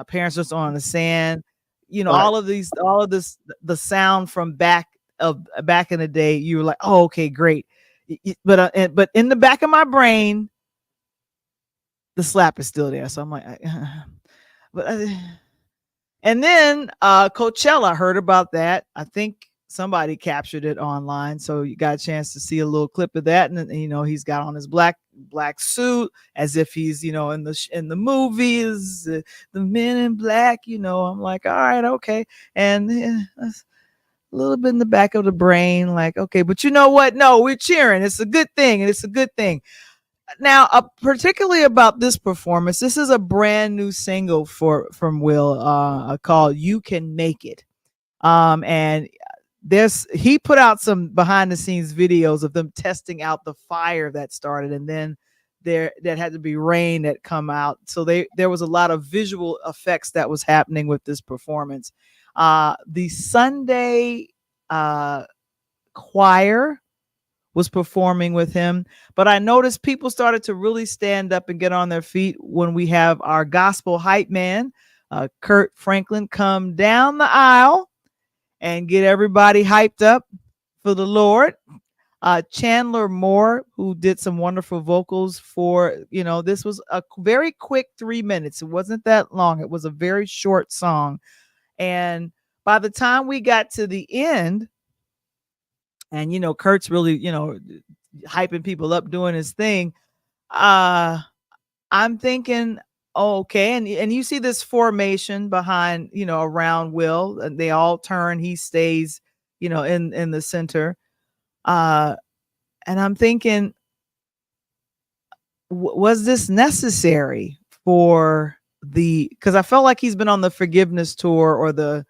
Parents Just On the Sand. All of this, the sound from back in the day. You were like, oh, okay, great. But in the back of my brain, the slap is still there. So I'm like, and then Coachella, I heard about that. I think somebody captured it online, so you got a chance to see a little clip of that. And he's got on his black suit as if he's in the movies, the Men in Black. I'm like, all right, okay, and a little bit in the back of the brain, like, okay, but you know what? No, we're cheering. It's a good thing, and it's a good thing. Now, particularly about this performance, this is a brand new single from Will, called "You Can Make It," and he put out some behind the scenes videos of them testing out the fire that started, and then that had to be rain that come out. So there was a lot of visual effects that was happening with this performance. The Sunday choir was performing with him, but I noticed people started to really stand up and get on their feet when we have our gospel hype man, Kirk Franklin, come down the aisle and get everybody hyped up for the Lord. Chandler Moore, who did some wonderful vocals for, this was a very quick 3 minutes. It wasn't that long. It was a very short song. And by the time we got to the end, and, Kurt's really, hyping people up, doing his thing. I'm thinking, okay. And you see this formation behind, around Will, and they all turn, he stays, in the center. And I'm thinking, was this necessary because I felt like he's been on the forgiveness tour or the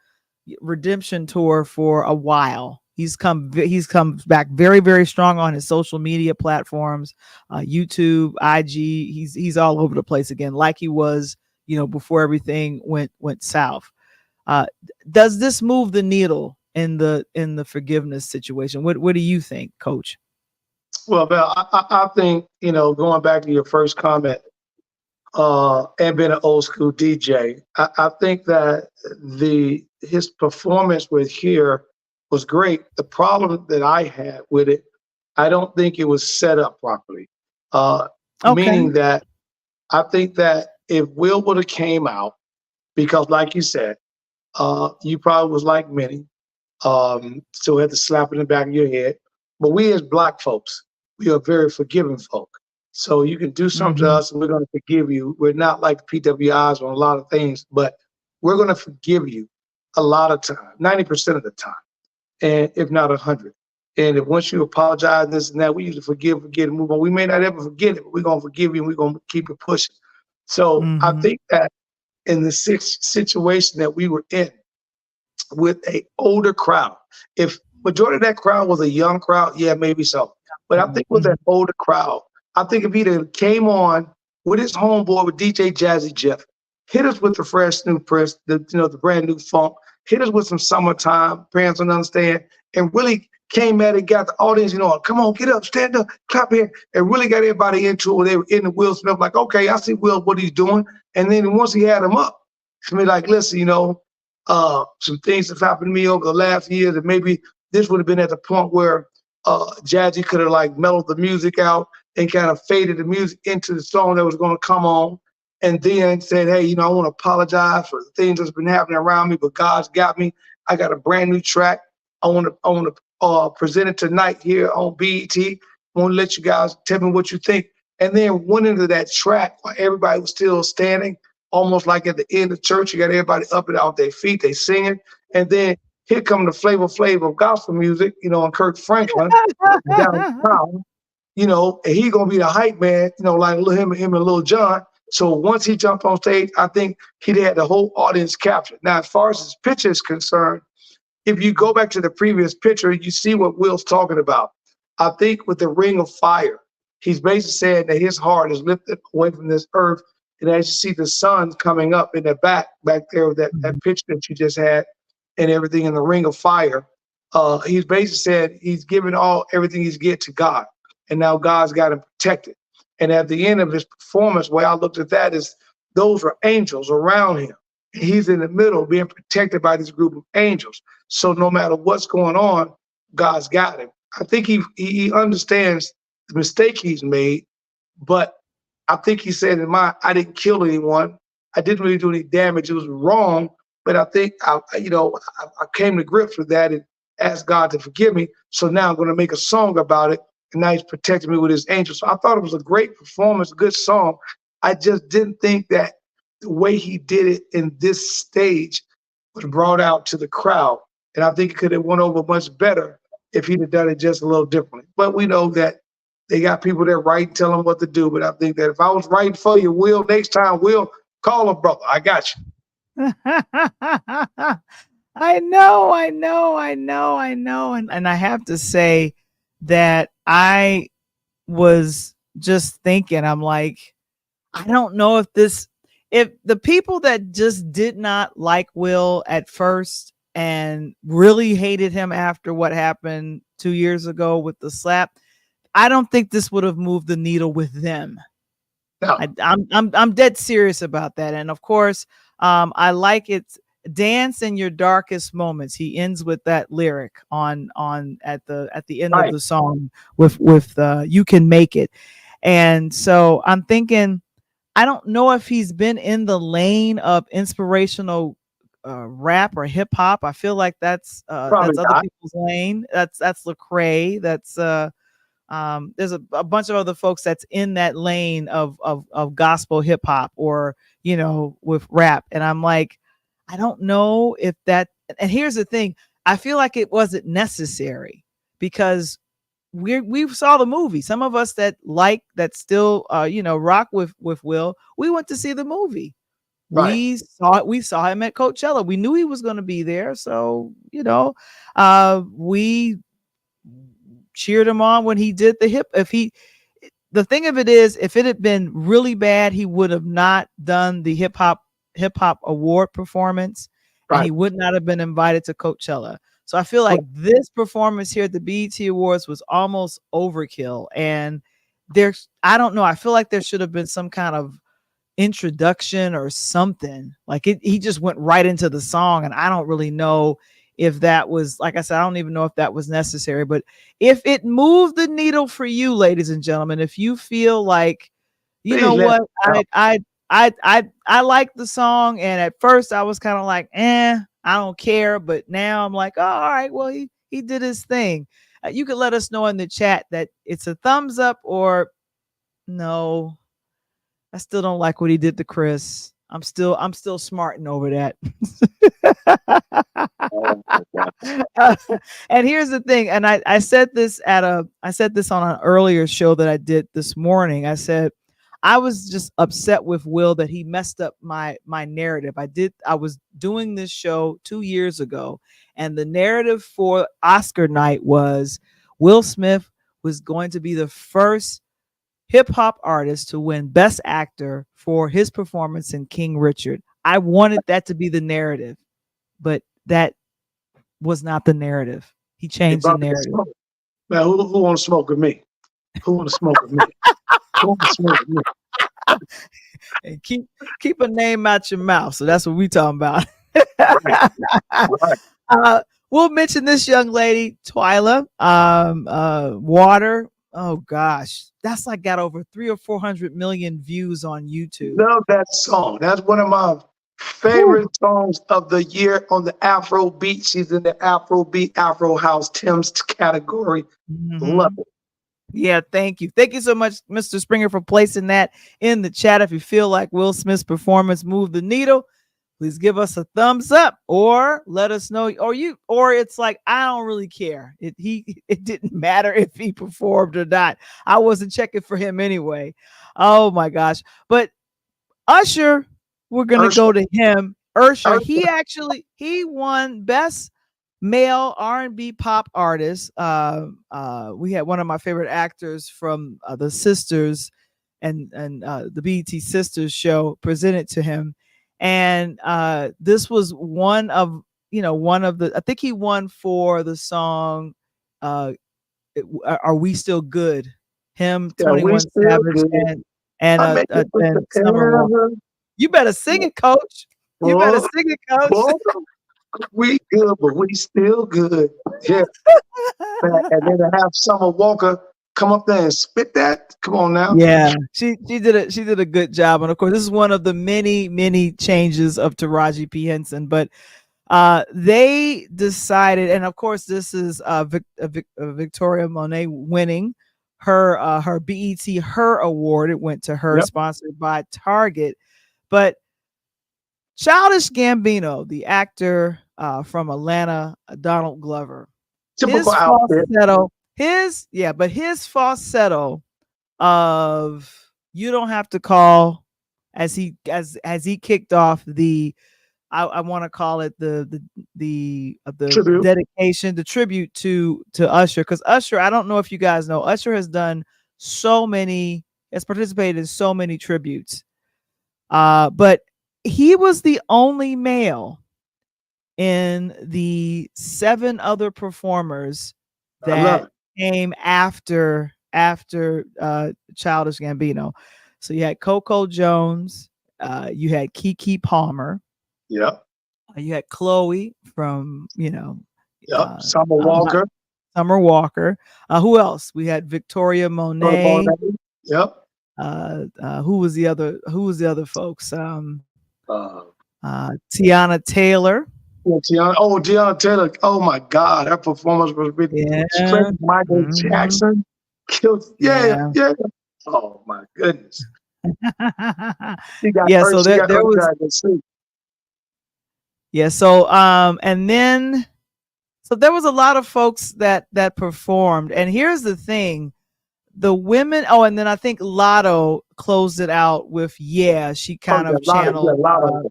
redemption tour for a while. He's come back very, very strong on his social media platforms, YouTube, IG. He's all over the place again, like he was, before everything went south. Does this move the needle in the forgiveness situation? What do you think, Coach? Well, Bill, I think, going back to your first comment, and being an old school DJ, I think that his performance with Here was great. The problem that I had with it, I don't think it was set up properly. Okay. Meaning that I think that if Will would have came out, because like you said, you probably was like many, still had to slap in the back of your head. But we as Black folks, we are very forgiving folk. So you can do something to us and we're going to forgive you. We're not like PWIs on a lot of things, but we're going to forgive you a lot of time, 90% of the time, and if not 100. And if once you apologize, this and that, we usually forgive, forget, and move on. We may not ever forget it, but we're going to forgive you and we're going to keep it pushing. So I think that in the situation that we were in with an older crowd, if majority of that crowd was a young crowd, yeah, maybe so. But I think with that older crowd, I think if he came on with his homeboy, with DJ Jazzy Jeff, hit us with the fresh new press, the brand new funk, hit us with some summertime, parents don't understand, and really came at it, got the audience, come on, get up, stand up, clap here, and really got everybody into it. They were in the Will Smith, like, okay, I see Will, what he's doing. And then once he had him up, to me, like, listen, some things have happened to me over the last years, and maybe this would have been at the point where Jazzy could have like mellowed the music out and kind of faded the music into the song that was going to come on, and then said, hey, I want to apologize for the things that's been happening around me, but God's got me. I got a brand new track. I want to present it tonight here on BET. I want to let you guys tell me what you think. And then went into that track while everybody was still standing, almost like at the end of church. You got everybody up and off their feet, they singing. And then here come the flavor of gospel music, and Kirk Franklin downtown, and he gonna be the hype man, like him and Lil Jon. So once he jumped on stage, I think he had the whole audience captured. Now, as far as his picture is concerned, if you go back to the previous picture, you see what Will's talking about. I think with the ring of fire, he's basically saying that his heart is lifted away from this earth. And as you see the sun coming up in the back there with that picture that you just had and everything in the ring of fire, he's basically said he's given everything he's get to God. And now God's got him protected. And at the end of his performance, the way I looked at that is those were angels around him. And he's in the middle being protected by this group of angels. So no matter what's going on, God's got him. I think he understands the mistake he's made, but I think he said in mind, I didn't kill anyone. I didn't really do any damage. It was wrong. But I think I came to grips with that and asked God to forgive me. So now I'm going to make a song about it. And now he's protecting me with his angels. So I thought it was a great performance, a good song. I just didn't think that the way he did it in this stage was brought out to the crowd. And I think it could have went over much better if he'd have done it just a little differently. But we know that They got people that write and tell them what to do. But I think that if I was writing for you, Will, next time, Will, call him, brother. I got you. I know. And I have to say that I was just thinking, I'm like, I don't know if the people that just did not like Will at first and really hated him after what happened 2 years ago with the slap, I don't think this would have moved the needle with them. No. I'm dead serious about that. And of course, I like it. Dance in your darkest moments. He ends with that lyric on at the end of the song with you can make it. And so I'm thinking, I don't know if he's been in the lane of inspirational rap or hip hop. I feel like that's other people's lane. That's Lecrae. That's there's a bunch of other folks that's in that lane of gospel hip hop or, you know, with rap. And I'm like, I don't know if that, and here's the thing, I feel like it wasn't necessary because we saw the movie. Some of us that still you know, rock with Will, we went to see the movie. Right. We saw him at Coachella. We knew he was going to be there. So, you know, we cheered him on when he did the thing of it is, if it had been really bad, he would have not done the hip hop award performance, and he would not have been invited to Coachella. So I feel like this performance here at the BET Awards was almost overkill. And I don't know, I feel like there should have been some kind of introduction or something. Like he just went right into the song, and I don't really know if that was, like I said, I don't even know if that was necessary. But if it moved the needle for you, ladies and gentlemen, if you feel like, you know what, I like the song, and at first I was kind of like, I don't care, but now I'm like, oh, all right, well, he did his thing. You could let us know in the chat that it's a thumbs up or no. I still don't like what he did to Chris. I'm still smarting over that. And here's the thing, and I said this on an earlier show that I did this morning. I said I was just upset with Will that he messed up my narrative. I was doing this show 2 years ago, and the narrative for Oscar night was Will Smith was going to be the first hip hop artist to win Best Actor for his performance in King Richard. I wanted that to be the narrative, but that was not the narrative. He changed the narrative. Man, who want to smoke with me? Who want to smoke with me? Who want to smoke with me? And keep a name out your mouth. So that's what we talking about. Right. We'll mention this young lady, Twyla, Water. Oh gosh, that's like got over 300 or 400 million views on YouTube. Love that song. That's one of my favorite songs of the year on the Afro beat. She's in the Afro beat, Afro house, Tim's category. Love it. Yeah, thank you. Thank you so much, Mr. Springer, for placing that in the chat. If you feel like Will Smith's performance moved the needle, please give us a thumbs up or let us know. Or it's like, I don't really care. It didn't matter if he performed or not. I wasn't checking for him anyway. Oh my gosh. But Usher, we're going to go to him. Usher, he won Best Male R&B Pop Artist. We had one of my favorite actors from the Sisters and the BET Sisters show presented to him. And this was one of the, I think he won for the song Are We Still Good? Him, 21 Savage, and Chandler Moore. You better sing it, Coach. You better sing it, Coach. We good, but we still good. Yeah. And then to have Summer Walker come up there and spit that. Come on now. Yeah, she did a good job. And of course, this is one of the many changes of Taraji P. Henson. But they decided, and of course, this is Victoria Monet winning her BET Her Award. It went to her, sponsored by Target. But Childish Gambino, the actor from Atlanta, Donald Glover, but his falsetto of "You Don't Have to Call," as he kicked off the, I want to call it the Tribute. dedication, the tribute to Usher, because Usher, I don't know if you guys know, Usher has participated in so many tributes, but he was the only male in the 7 other performers that came after Childish Gambino. So you had Coco Jones, you had Keke Palmer, Yep. you had Chloe from Summer Walker. Summer Walker. Who else? We had Victoria Monet. Yep. Who was the other folks? Tiana Taylor. Yeah, Tiana Taylor. Oh my God, her performance was ridiculous. Yeah. Michael Jackson killed. Yeah. Oh my goodness. She got hurt. So there was. Yeah. So and then, so there was a lot of folks that performed. And here's the thing. The women, and then I think Lotto closed it out with, she kind of channeled.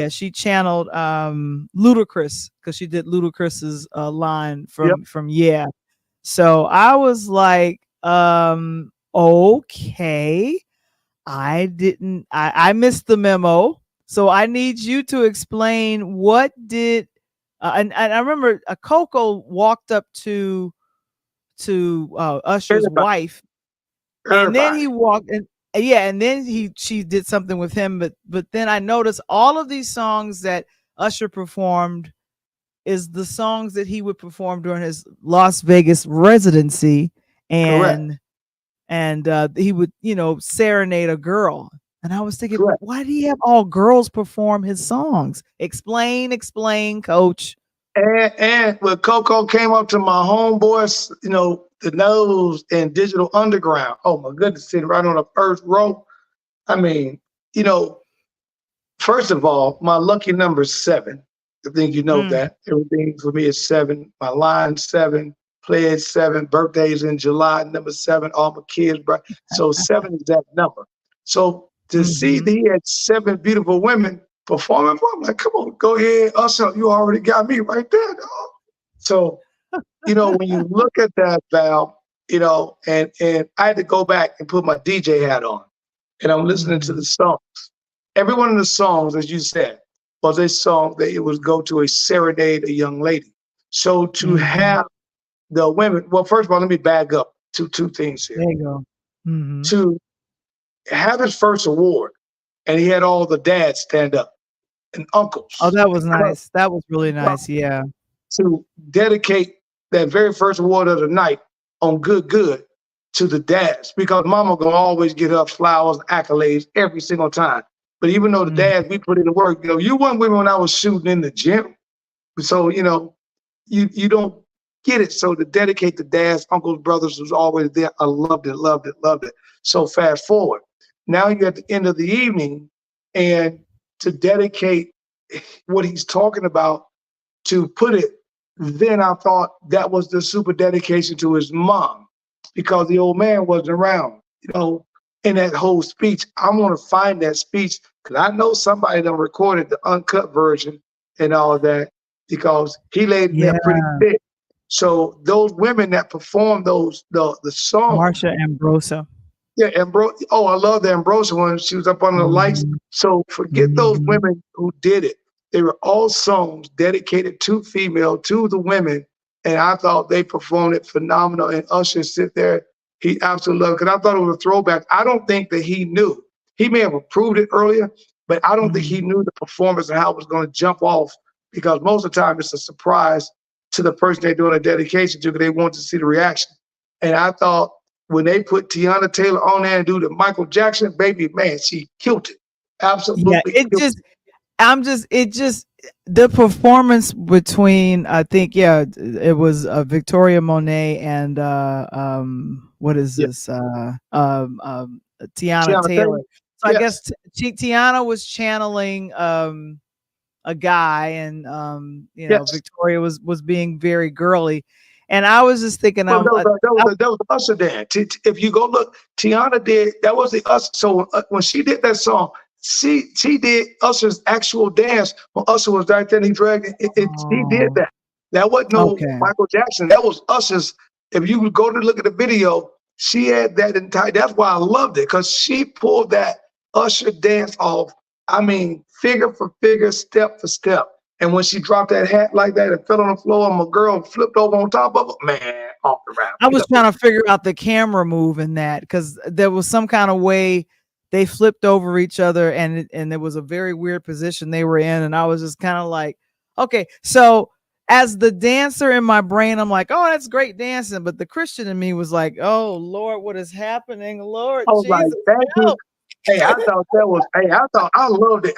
She channeled Ludacris, because she did Ludacris's line from Yeah. So I was like, okay, I missed the memo. So I need you to explain what did, and I remember Coco walked up to Usher's wife, and then he walked in. And then she did something with him, but then I noticed all of these songs that Usher performed is the songs that he would perform during his Las Vegas residency, and he would serenade a girl. And I was thinking, why do you have all girls perform his songs? Explain, Coach. And when Coco came up to my homeboys, the Nose and Digital Underground. Oh my goodness, sitting right on the first row. I mean, first of all, my lucky number is 7. I think you know that. Everything for me is 7. My line 7, pledge 7, birthdays in July, number 7, all my kids, bro. So 7 is that number. So to see that he had 7 beautiful women performing for him, like, come on, go ahead, Usher, you already got me right there, dog. So, when you look at that, Val, and I had to go back and put my DJ hat on, and I'm listening to the songs. Every one of the songs, as you said, was a song that it was go to a serenade a young lady. So to have the women, well, first of all, let me back up to 2 things here. There you go. To have his first award, and he had all the dads stand up and uncles. Oh, that was nice. That was really nice. Yeah. To dedicate that very first award of the night on Good to the dads, because mama gonna always get her flowers, accolades every single time. But even though the dads, we put in the work, you weren't with me when I was shooting in the gym. So, you don't get it. So to dedicate the dads, uncles, brothers was always there. I loved it. So fast forward. Now you're at the end of the evening, and to dedicate what he's talking about, to put it, then I thought that was the super dedication to his mom, because the old man wasn't around, in that whole speech. I want to find that speech, because I know somebody done recorded the uncut version and all of that, because he laid in there pretty thick. So those women that performed the songs. Marsha Ambrosia. Yeah, Ambrosia. Oh, I love the Ambrosia one. She was up under the lights. So forget those women who did it. They were all songs dedicated to the women. And I thought they performed it phenomenal. And Usher sit there, he absolutely loved it. Because I thought it was a throwback. I don't think that he knew. He may have approved it earlier, but I don't think he knew the performance and how it was going to jump off. Because most of the time it's a surprise to the person they're doing a dedication to, because they want to see the reaction. And I thought when they put Tiana Taylor on there and do the Michael Jackson, baby, man, she killed it. Absolutely. Yeah, the performance between, I think, it was Victoria Monet and what is this? Tiana Taylor. So I guess Tiana was channeling a guy, and Victoria was being very girly. And I was just thinking, Well, that was the Usher dance. If you go look, Tiana did, that was the Usher. So when she did that song, she did Usher's actual dance when Usher was right there and he dragged it. He did that. That wasn't no okay. Michael Jackson. That was Usher's. If you would go to look at the video, she had that entire, that's why I loved it, because she pulled that Usher dance off. I mean, figure for figure, step for step. And when she dropped that hat like that and fell on the floor and my girl flipped over on top of it, man, off the rap. I was trying to figure out the camera move in that, because there was some kind of way they flipped over each other, and there was a very weird position they were in. And I was just kind of like, okay, so as the dancer in my brain, I'm like, oh, that's great dancing. But the Christian in me was like, oh, Lord, what is happening? Lord Jesus. Like, thank you. Hey, I thought that was, I loved it.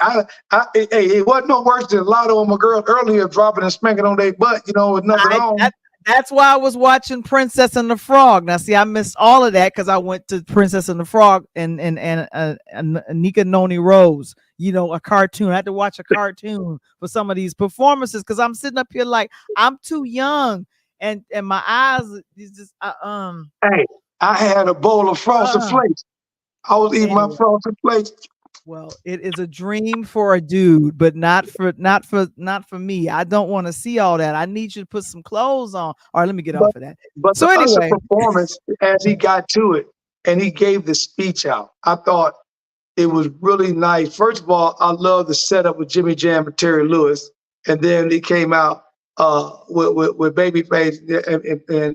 It wasn't no worse than Lotto and my girl earlier dropping and spanking on their butt, with nothing on. That's why I was watching Princess and the Frog. Now, see, I missed all of that because I went to Princess and the Frog and Nika Noni Rose, a cartoon. I had to watch a cartoon for some of these performances because I'm sitting up here like I'm too young, and my eyes is just Hey, I had a bowl of frosted flakes. I was eating my frosted flakes. Well, it is a dream for a dude, but not for me. I don't want to see all that. I need you to put some clothes on. All right, let me get off of that. But so the Usher performance, as he got to it and he gave the speech out, I thought it was really nice. First of all, I love the setup with Jimmy Jam and Terry Lewis, and then he came out with Babyface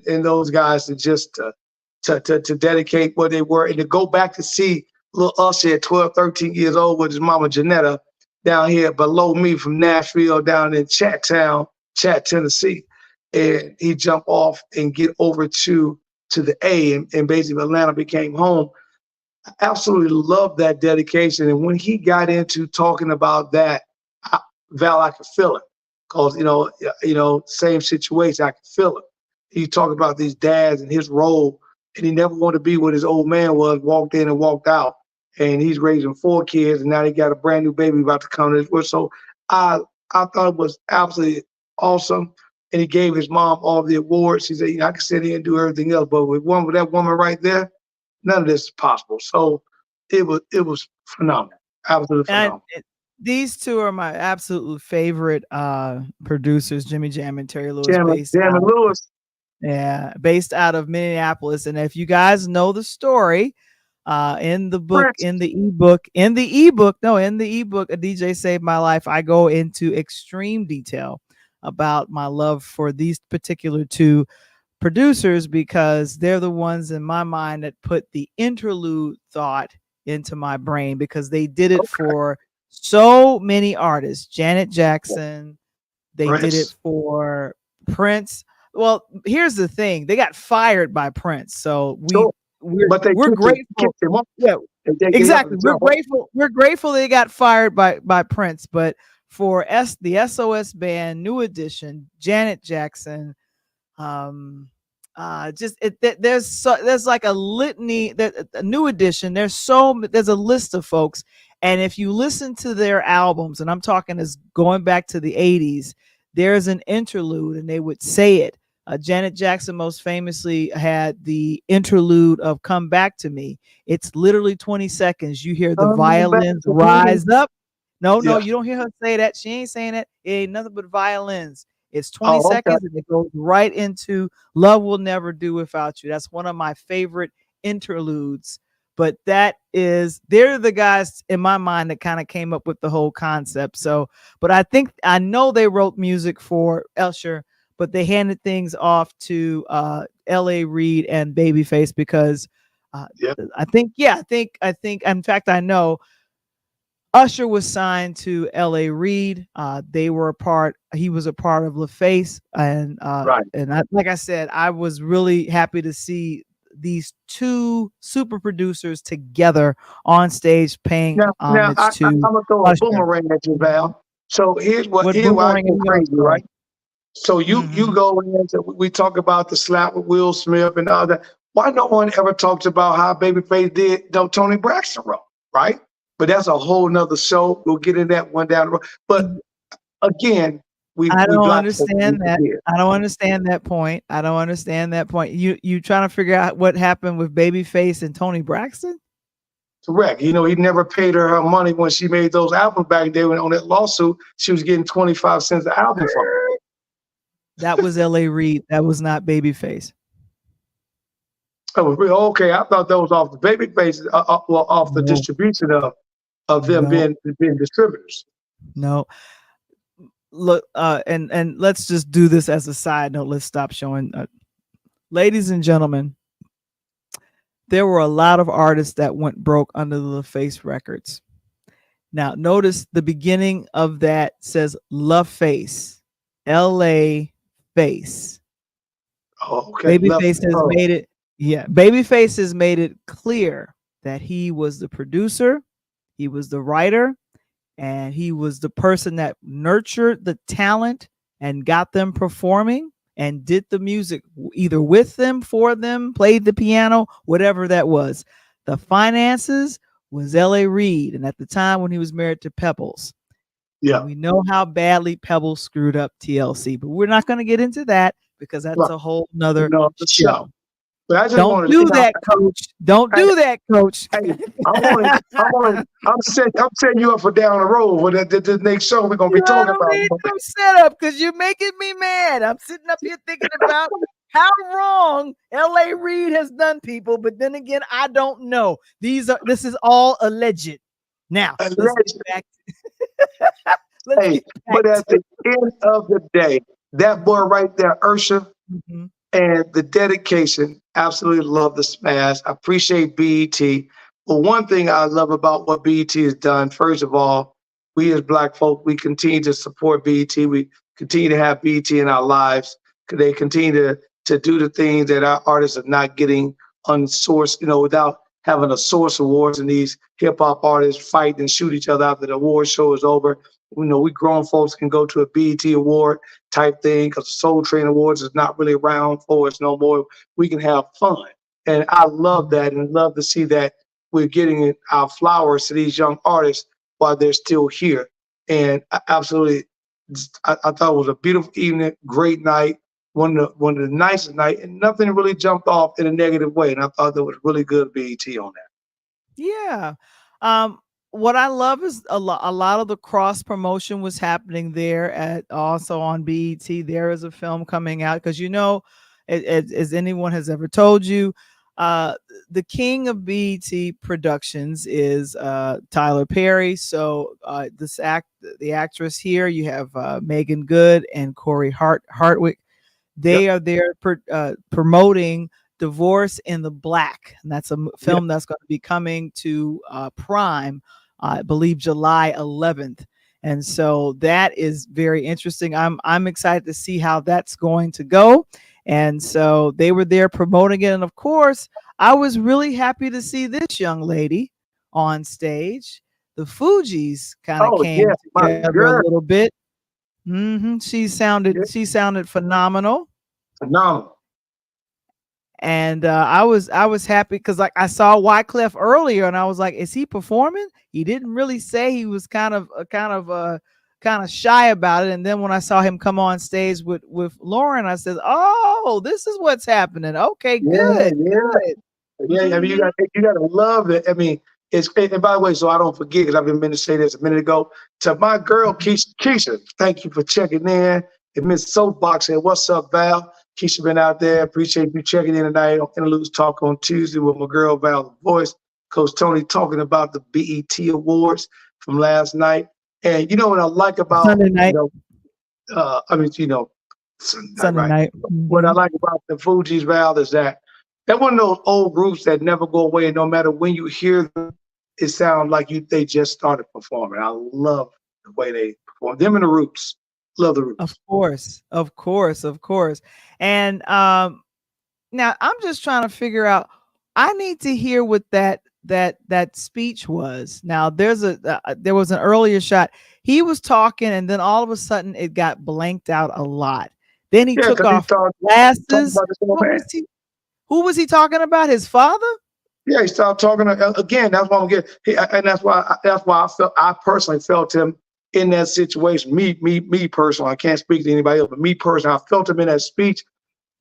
and those guys to dedicate what they were and to go back to see little Usher at 12, 13 years old with his mama Janetta down here below me from Nashville down in Chat, Tennessee. And he jumped off and get over to the A, and basically Atlanta became home. I absolutely loved that dedication. And when he got into talking about that, Val, I could feel it. Because, same situation, I could feel it. He talked about these dads and his role, and he never wanted to be what his old man was, walked in and walked out. And he's raising 4 kids, and now he got a brand new baby about to come to this world. So I thought it was absolutely awesome. And he gave his mom all the awards. He said, I can sit here and do everything else, but with that woman right there, none of this is possible. So it was phenomenal. Absolutely phenomenal. These two are my absolute favorite producers, Jimmy Jam and Terry Lewis. Yeah, based out of Minneapolis. And if you guys know the story, in the ebook, A DJ Saved My Life, I go into extreme detail about my love for these particular two producers, because they're the ones in my mind that put the interlude thought into my brain, because they did it for so many artists. Janet Jackson, they did it for Prince. Well, here's the thing. They got fired by Prince. So we're grateful. Yeah, exactly. We're grateful they got fired by Prince. But for the SOS Band, New Edition, Janet Jackson, there's like a litany, that a New Edition. There's a list of folks. And if you listen to their albums, and I'm talking as going back to the 80s, there's an interlude, and they would say it. Janet Jackson most famously had the interlude of Come Back to Me. It's literally 20 seconds. You hear the violins rise up. No, you don't hear her say that. She ain't saying that. It ain't nothing but violins. It's 20 seconds, and it goes right into Love Will Never Do Without You. That's one of my favorite interludes. But they're the guys in my mind that kind of came up with the whole concept. So, but I know they wrote music for Usher, but they handed things off to L.A. Reid and Babyface, because I think, in fact, I know Usher was signed to L.A. Reid. He was a part of LaFace. And like I said, I was really happy to see these two super producers together on stage paying homage to I'm going to throw a boomerang at you, Val. So here's why I go crazy, right? So you go in, we talk about the slap with Will Smith and all that. Why no one ever talks about how Babyface did Tony Braxton wrote, right? But that's a whole nother show. We'll get in that one down the road. But again, I we don't black folks understand need to that. hear. I don't understand that point. I don't understand that point. You trying to figure out what happened with Babyface and Tony Braxton? Correct. You know, he never paid her money when she made those albums back then. When on that lawsuit, she was getting 25 cents an album from him. That was L.A. Reid. That was not Babyface. Oh, okay. I thought that was off the Babyface, well, off the No, distribution of them no, being distributors. no. Look, and let's just do this as a side note. Let's stop showing. Ladies and gentlemen, there were a lot of artists that went broke under the LaFace records. Now, notice the beginning of that says LaFace, L.A. Face. Oh, okay. Babyface has made it. Yeah, Babyface has made it clear that he was the producer, he was the writer, and he was the person that nurtured the talent and got them performing and did the music either with them, for them, played the piano, whatever that was. The finances was L.A. Reid, and at the time when he was married to Pebbles. Yeah. And we know how badly Pebbles screwed up TLC, but we're not going to get into that because that's a whole nother show. But I just Don't do that, Coach. Don't do that, Coach. Hey, I'm setting you up for down the road. For the next show we're gonna be talking about. I'm set up because you're making me mad. I'm sitting up here thinking about how wrong L.A. Reid has done people, but then again, I don't know. This is all alleged. Now, let's get back. But at the end of the day, that boy right there, Ursha. Mm-hmm. And the dedication, absolutely love the smash. I appreciate BET. But one thing I love about what BET has done, first of all, we as Black folk, we continue to support BET. We continue to have BET in our lives. They continue to do the things that our artists are not getting on source, without having a source awards and these hip hop artists fight and shoot each other after the award show is over. We grown folks can go to a BET award type thing because the Soul Train Awards is not really around for us no more. We can have fun. And I love that and love to see that we're getting our flowers to these young artists while they're still here. And I thought it was a beautiful evening, great night, one of the nicest night, and nothing really jumped off in a negative way. And I thought that was really good BET on that. Yeah. What I love is a lot of the cross promotion was happening there also on BET. There is a film coming out because as anyone has ever told you, the king of BET Productions is Tyler Perry. So the actress here, you have Megan Good and Corey Hartwick. They are there promoting Divorce in the Black, and that's a film that's going to be coming to Prime. I believe July 11th. And so that is very interesting. I'm excited to see how that's going to go. And so they were there promoting it. And of course, I was really happy to see this young lady on stage. The Fugees kind of came together a little bit. Mm-hmm. She sounded phenomenal. Phenomenal. And I was happy because I saw Wyclef earlier, and I was like, "Is he performing?" He didn't really say. He was kind of shy about it. And then when I saw him come on stage with Lauren, I said, "Oh, this is what's happening." Okay, good. Yeah. I mean, you gotta love it. I mean, and by the way, so I don't forget, because I've been meaning to say this a minute ago, to my girl Keisha, thank you for checking in. And Miss Soapbox said, "What's up, Val?" Keisha been out there. Appreciate you checking in tonight on Interludes Talk on Tuesday with my girl Val the Voice. Coach Tony talking about the BET Awards from last night. And what I like about Sunday night. Sunday night. What I like about the Fugees, Val, is that they're one of those old groups that never go away. No matter when you hear them, it sounds like they just started performing. I love the way they perform. Them and the Roots. Love the Roots. Of course. And now I'm just trying to figure out. I need to hear what that speech was. Now there was an earlier shot. He was talking, and then all of a sudden it got blanked out a lot. Then he took off glasses. Who was he talking about? His father? Yeah, he started talking again. That's why I'm getting, and that's why I personally felt him in that situation. Me personally, I can't speak to anybody else, but me personally, I felt him in that speech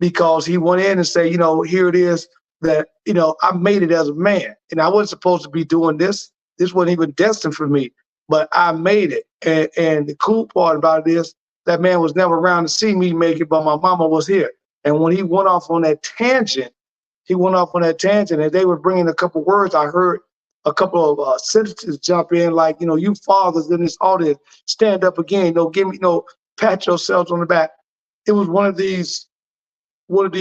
because he went in and said, here it is that, I made it as a man, and I wasn't supposed to be doing this. This wasn't even destined for me, but I made it. And the cool part about it is that man was never around to see me make it, but my mama was here. And when he went off on that tangent, and they were bringing a couple words. I heard a couple of sentences jump in, like, you fathers in this audience, stand up again, give me, pat yourselves on the back. It was one of these, can't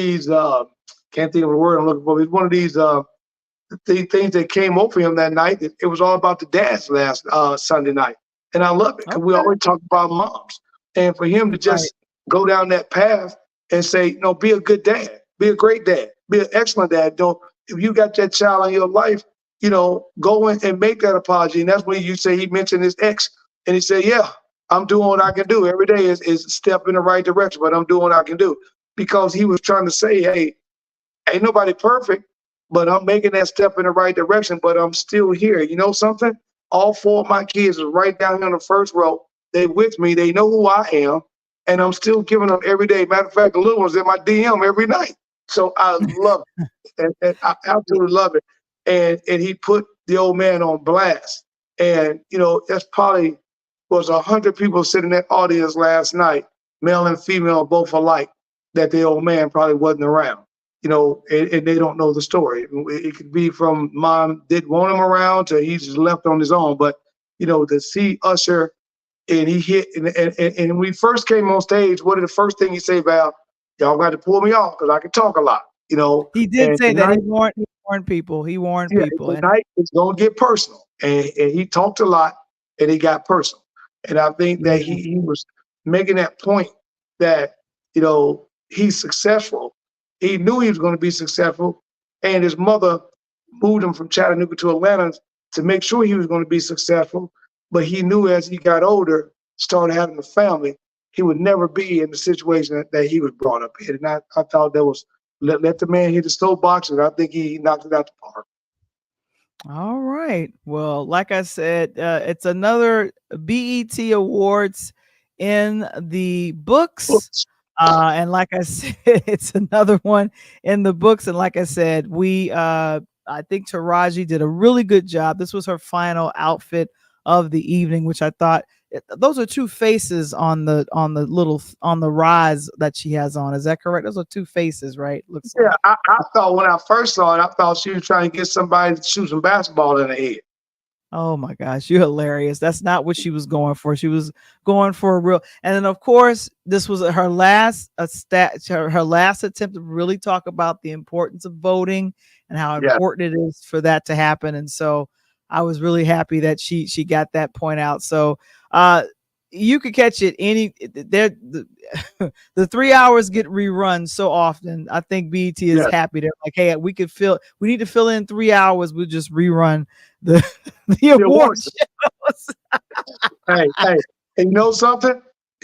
think of the word I'm looking for. It's one of these the things that came over him that night. It was all about the dads last Sunday night. And I love it because we always talk about moms. And for him to just go down that path and say, be a good dad, be a great dad, be an excellent dad. If you got that child in your life, go in and make that apology. And that's when you say he mentioned his ex. And he said, yeah, I'm doing what I can do. Every day is a step in the right direction, but I'm doing what I can do. Because he was trying to say, hey, ain't nobody perfect, but I'm making that step in the right direction, but I'm still here. You know something? All 4 of my kids are right down here in the first row. They with me. They know who I am, and I'm still giving them every day. Matter of fact, the little one's in my DM every night. So I love it, and I absolutely love it. And he put the old man on blast. And, that's probably was 100 people sitting in that audience last night, male and female, both alike, that the old man probably wasn't around, and they don't know the story. It could be from mom didn't want him around to he just left on his own. But, to see Usher and he hit, and when we first came on stage, what did the first thing he say, Val? Y'all got to pull me off because I can talk a lot, He did say that. He warned people. He warned people. Tonight it's going to get personal. And he talked a lot and he got personal. And I think that he was making that point that, he's successful. He knew he was going to be successful. And his mother moved him from Chattanooga to Atlanta to make sure he was going to be successful. But he knew as he got older, started having a family, he would never be in the situation that he was brought up in. And I thought that was, let the man hit the soapbox, and I think he knocked it out the park. All right. Well, like I said, it's another BET Awards in the books. And like I said, it's another one in the books. And like I said, I think Taraji did a really good job. This was her final outfit of the evening, which I thought those are 2 faces on the rise that she has on. Is that correct? Those are 2 faces, right? Looks like. I thought when I first saw it, I thought she was trying to get somebody to shoot some basketball in the head. Oh my gosh, you're hilarious. That's not what she was going for. She was going for a real, and then of course, this was her last her last attempt to really talk about the importance of voting and how important it is for that to happen. And so I was really happy that she got that point out. So you could catch it the 3 hours get rerun so often. I think BET is happy. They're like, hey, we need to fill in 3 hours. We'll just rerun the awards shows. hey, and you know something?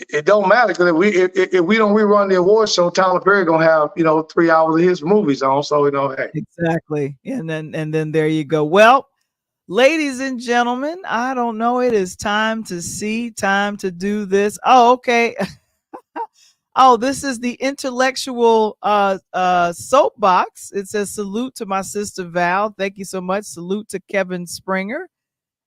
It don't matter because if we don't rerun the award show, Tyler Perry gonna have 3 hours of his movies on. So hey, exactly. And then there you go. Well, ladies and gentlemen, I don't know. It is time to do this. Oh, okay. Oh, this is the intellectual soapbox. It says salute to my sister Val. Thank you so much. Salute to Kevin Springer.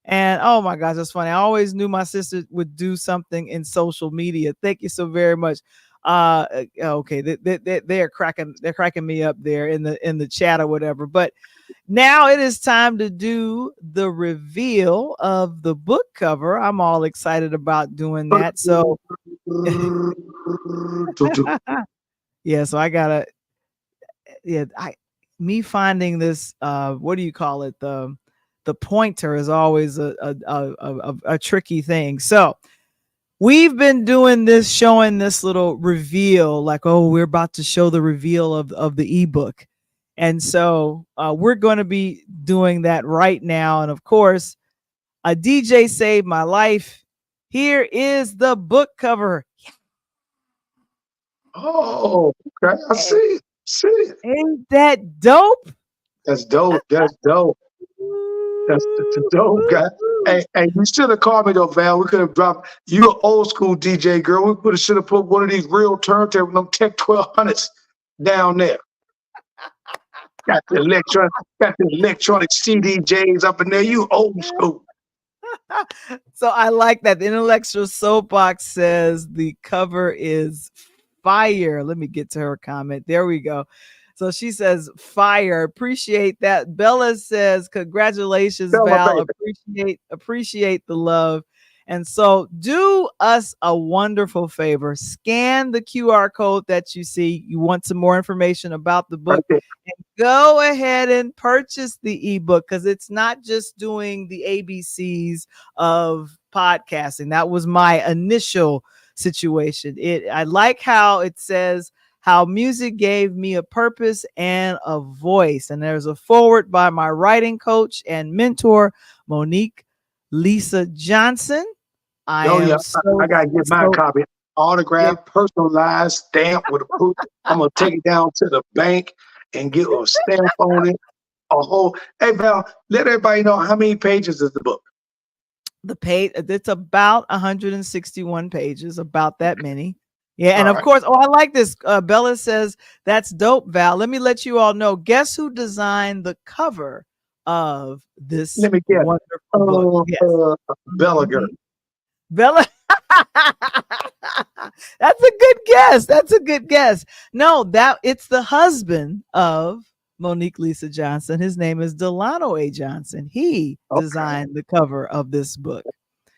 And oh my gosh, that's funny. I always knew my sister would do something in social media. Thank you so very much. Okay, they're cracking me up there in the chat or whatever. But now it is time to do the reveal of the book cover. I'm all excited about doing that. So yeah, so I gotta me finding this what do you call it? The pointer is always a tricky thing. So we've been doing this, showing this little reveal, like, oh, we're about to show the reveal of the ebook. And so we're going to be doing that right now. And of course, a DJ saved my life. Here is the book cover. Oh, okay. I see it. Ain't that dope? That's dope. That's dope. That's dope, guy. Hey, you should have called me though, Val. We could have dropped. You an old school DJ girl. We should have put one of these real turntables, them Tech 1200s down there. Got the electronic CDJs up in there. You old school. So I like that. The Intellectual Soapbox says the cover is fire. Let me get to her comment. There we go. So she says fire. Appreciate that. Bella says congratulations, Bella, Val. Appreciate the love. And so do us a wonderful favor. Scan the QR code that you see. You want some more information about the book. Okay. And go ahead and purchase the ebook, because it's not just doing the ABCs of podcasting. That was my initial situation. I like how it says how music gave me a purpose and a voice. And there's a foreword by my writing coach and mentor, Monique Lisa Johnson. I gotta get my copy. Autographed, personalized, stamped with a proof. I'm gonna take it down to the bank and get a stamp on it. Hey Val, let everybody know how many pages is the book. The page, it's about 161 pages, about that many. Yeah, and of course, I like this. Bella says that's dope, Val. Let me let you all know. Guess who designed the cover of this wonderful book? Yes. Bella girl. Bella. That's a good guess. No, it's the husband of Monique Lisa Johnson. His name is Delano A. Johnson. He designed the cover of this book.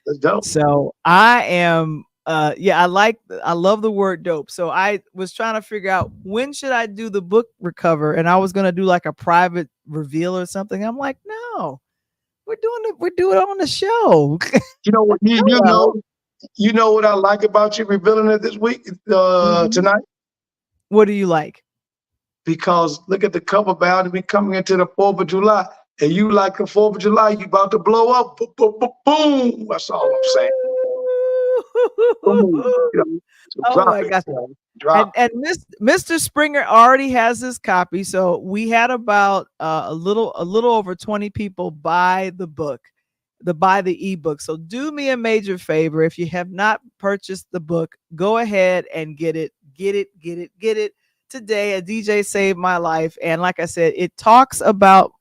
That's dope. So I am I love the word dope. So I was trying to figure out when should I do the book recover, and I was going to do like a private reveal or something. I'm like, no, we're doing it on the show. You know what? You know what I like about you revealing it this week, tonight? What do you like? Because look at the cover, bound to be coming into the 4th of July. And you like the 4th of July, you about to blow up. Boom. That's all I'm saying. Boom. Oh my gosh. And Mr. Springer already has his copy. So we had about a little over 20 people buy the book, buy the ebook. So do me a major favor. If you have not purchased the book, go ahead and get it today. A DJ Saved My Life. And like I said, it talks about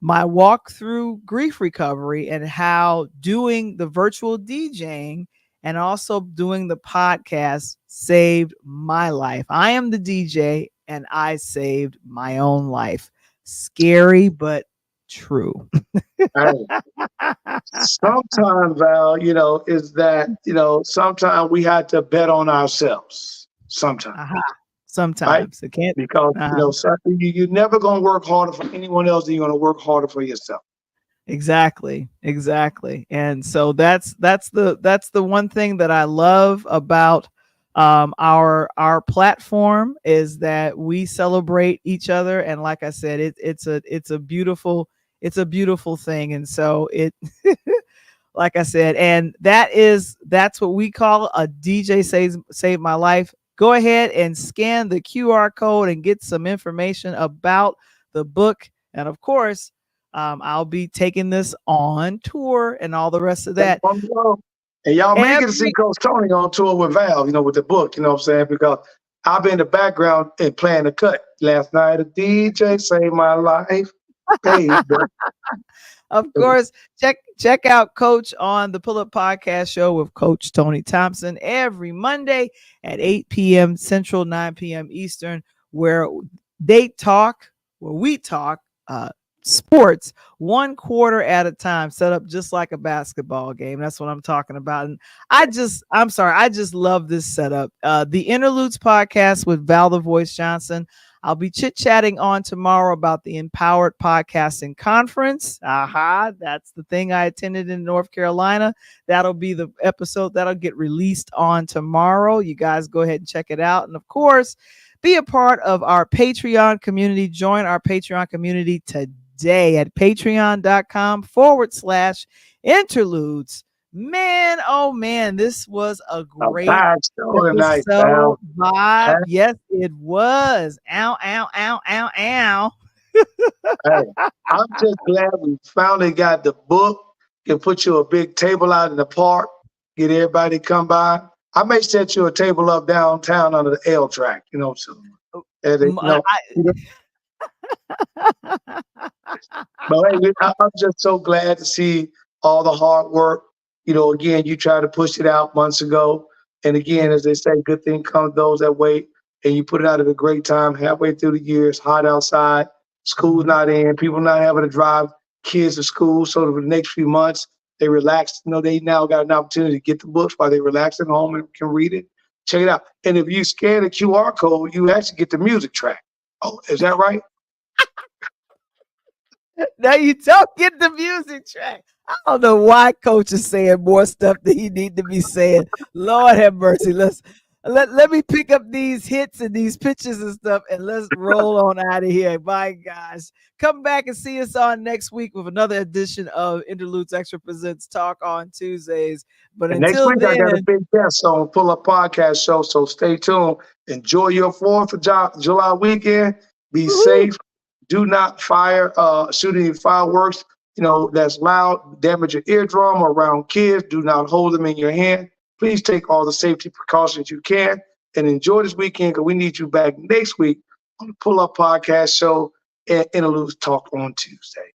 my walk through grief recovery and how doing the virtual DJing and also doing the podcast saved my life. I am the DJ and I saved my own life. Scary, but true. Sometimes, Val, is that, sometimes we had to bet on ourselves. Sometimes. Sometimes right? It can't, because you're never going to work harder for anyone else than you're going to work harder for yourself. Exactly. And so that's the one thing that I love about our platform is that we celebrate each other. And like I said, it's a beautiful thing. And so it like I said, and that's what we call a DJ Save My Life. Go ahead and scan the QR code and get some information about the book. And of course, I'll be taking this on tour and all the rest of that. And y'all may get to see Coach Tony on tour with Val, with the book, you know what I'm saying? Because I'll be in the background and playing the cut. Last night, a DJ saved my life. Baby. Of course, check out Coach on the Pull Up Podcast Show with Coach Tony Thompson every Monday at 8 p.m. Central, 9 p.m. Eastern, where we talk sports 1 quarter at a time, set up just like a basketball game. That's what I'm talking about. And I just love this setup. The Interludes podcast with Val the Voice Johnson. I'll be chit-chatting on tomorrow about the Empowered Podcasting Conference. That's the thing I attended in North Carolina. That'll be the episode that'll get released on tomorrow. You guys go ahead and check it out. And of course, be a part of our Patreon community. Join our Patreon community today at patreon.com/interludes. Man, oh man, this was a great episode. Vibe. Yes, it was. Ow, ow, ow, ow, ow. Hey, I'm just glad we finally got the book. Can put you a big table out in the park, get everybody to come by. I may set you a table up downtown under the L track, so and, M- I, but hey, I'm just so glad to see all the hard work. Again, you tried to push it out months ago. And again, as they say, good thing comes those that wait. And you put it out at a great time, halfway through the year. It's hot outside. School's not in. People not having to drive kids to school. So for the next few months, they relax. They now got an opportunity to get the books while they relax at home and can read it. Check it out. And if you scan the QR code, you actually get the music track. Oh, is that right? Now you don't get the music track. I don't know why Coach is saying more stuff than he need to be saying. Lord have mercy. Let me pick up these hits and these pitches and stuff, and let's roll on out of here. My gosh. Come back and see us on next week with another edition of Interludes Extra Presents Talk on Tuesdays. But And next until week, I got a then, big guest on Pull Up Podcast Show, so stay tuned. Enjoy your 4th of July weekend. Be safe. Do not shoot any fireworks, that's loud, damage your eardrum or around kids. Do not hold them in your hand. Please take all the safety precautions you can and enjoy this weekend because we need you back next week on the Pull Up Podcast Show and Interludes Talk on Tuesday.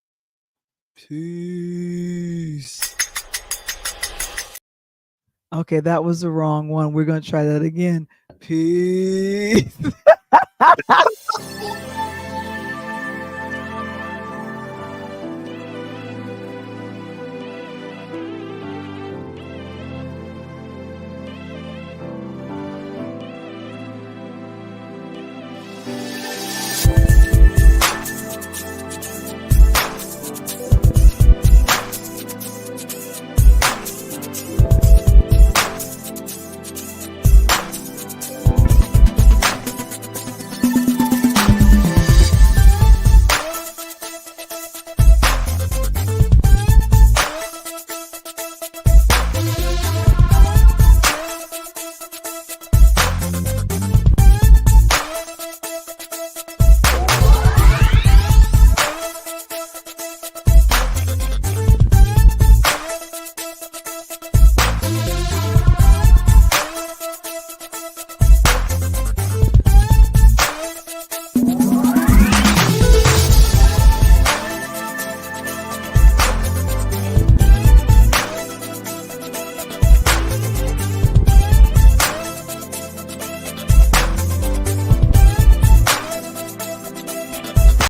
peace. Okay, that was the wrong one. We're going to try that again. Peace.